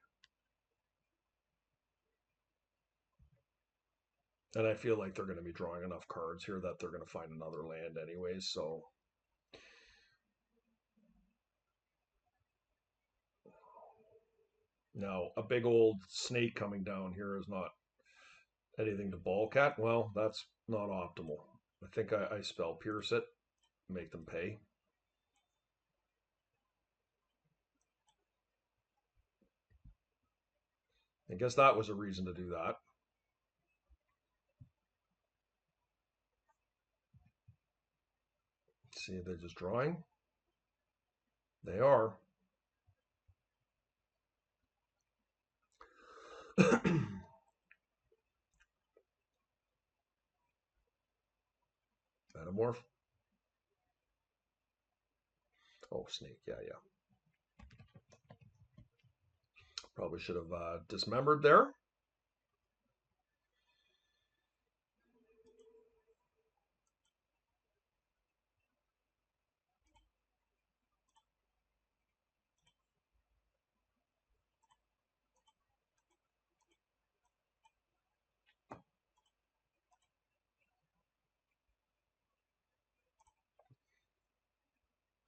Speaker 1: And I feel like they're going to be drawing enough cards here that they're going to find another land anyways, so... Now, a big old snake coming down here is not anything to balk at. Well, that's not optimal. I think I spell pierce it, make them pay. I guess that was a reason to do that. See, they're just drawing. They are. Metamorph. Oh, snake. Yeah, yeah. Probably should have dismembered there.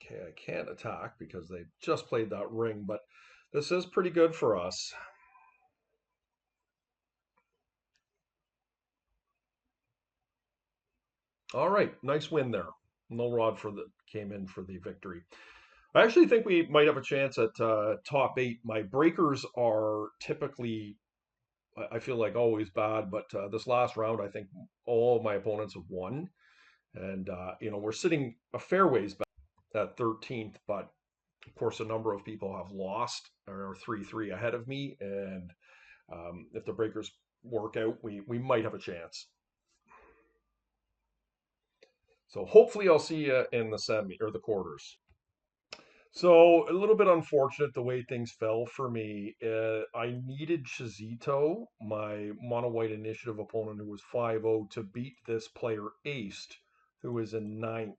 Speaker 1: Okay, I can't attack because they just played that ring, but this is pretty good for us. All right, nice win there. No rod for the came in for the victory. I actually think we might have a chance at top 8. My breakers are typically, I feel like, always bad, but this last round, I think all of my opponents have won. And, we're sitting a fair ways back at 13th, but of course, a number of people have lost or are 3-3 ahead of me. And if the breakers work out, we might have a chance. So hopefully I'll see you in the semi or the quarters. So a little bit unfortunate the way things fell for me. I needed Chizito, my mono white initiative opponent who was 5-0, to beat this player Aced, who is in 9th.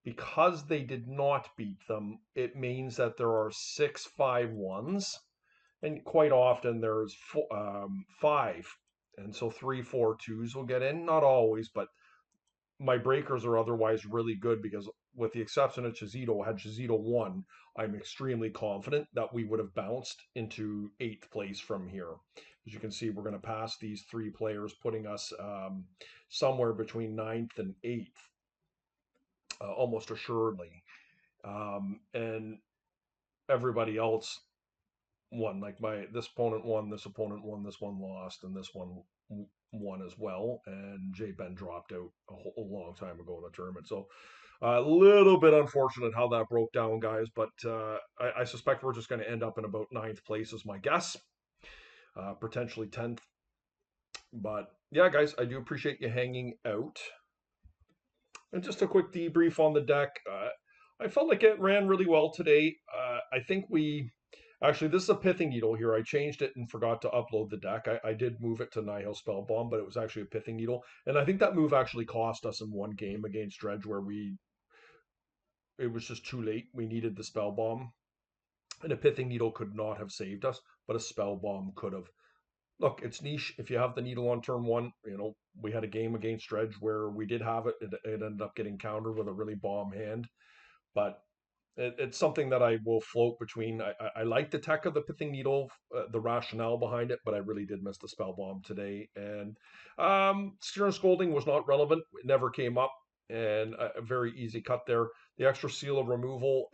Speaker 1: Because they did not beat them, it means that there are 6-5-1s, and quite often there's 5. And so 3-4-2s will get in. Not always, but my breakers are otherwise really good because, with the exception of Chizito, had Chizito won, I'm extremely confident that we would have bounced into 8th place from here. As you can see, we're going to pass these 3 players, putting us somewhere between 9th and 8th, almost assuredly. And everybody else won. Like this opponent won, this opponent won, this one lost, and this one won as well. And J Ben dropped out a long time ago in the tournament. So a little bit unfortunate how that broke down, guys. But I suspect we're just going to end up in about ninth place, is my guess. Potentially 10th. But yeah, guys, I do appreciate you hanging out. And just a quick debrief on the deck. I felt like it ran really well today. I think actually, this is a pithing needle here. I changed it and forgot to upload the deck. I did move it to Nihil Spellbomb, but it was actually a pithing needle. And I think that move actually cost us in one game against Dredge where it was just too late. We needed the Spellbomb. And a pithing needle could not have saved us, but a Spellbomb could have. Look, it's niche. If you have the needle on turn one, we had a game against Dredge where we did have it. It ended up getting countered with a really bomb hand. But it's something that I will float between. I like the tech of the pithing needle, the rationale behind it, but I really did miss the spell bomb today. And Stern Scolding was not relevant; it never came up, and a very easy cut there. The extra seal of removal,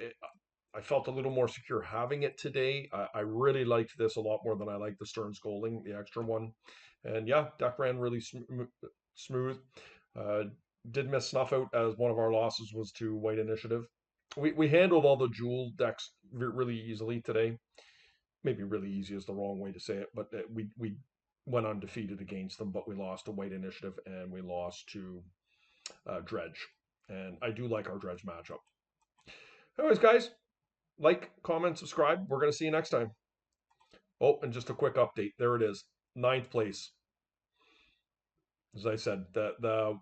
Speaker 1: I felt a little more secure having it today. I really liked this a lot more than I liked the Stern Scolding, the extra one. And yeah, deck ran really smooth. Uh, did miss Snuff Out as one of our losses was to White Initiative. We handled all the jewel decks really easily today. Maybe really easy is the wrong way to say it, but we went undefeated against them, but we lost to White Initiative and we lost to Dredge. And I do like our Dredge matchup. Anyways, guys, like, comment, subscribe. We're going to see you next time. Oh, and just a quick update. There it is. 9th place. As I said, the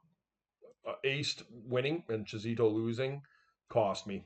Speaker 1: Ace winning and Chizito losing cost me.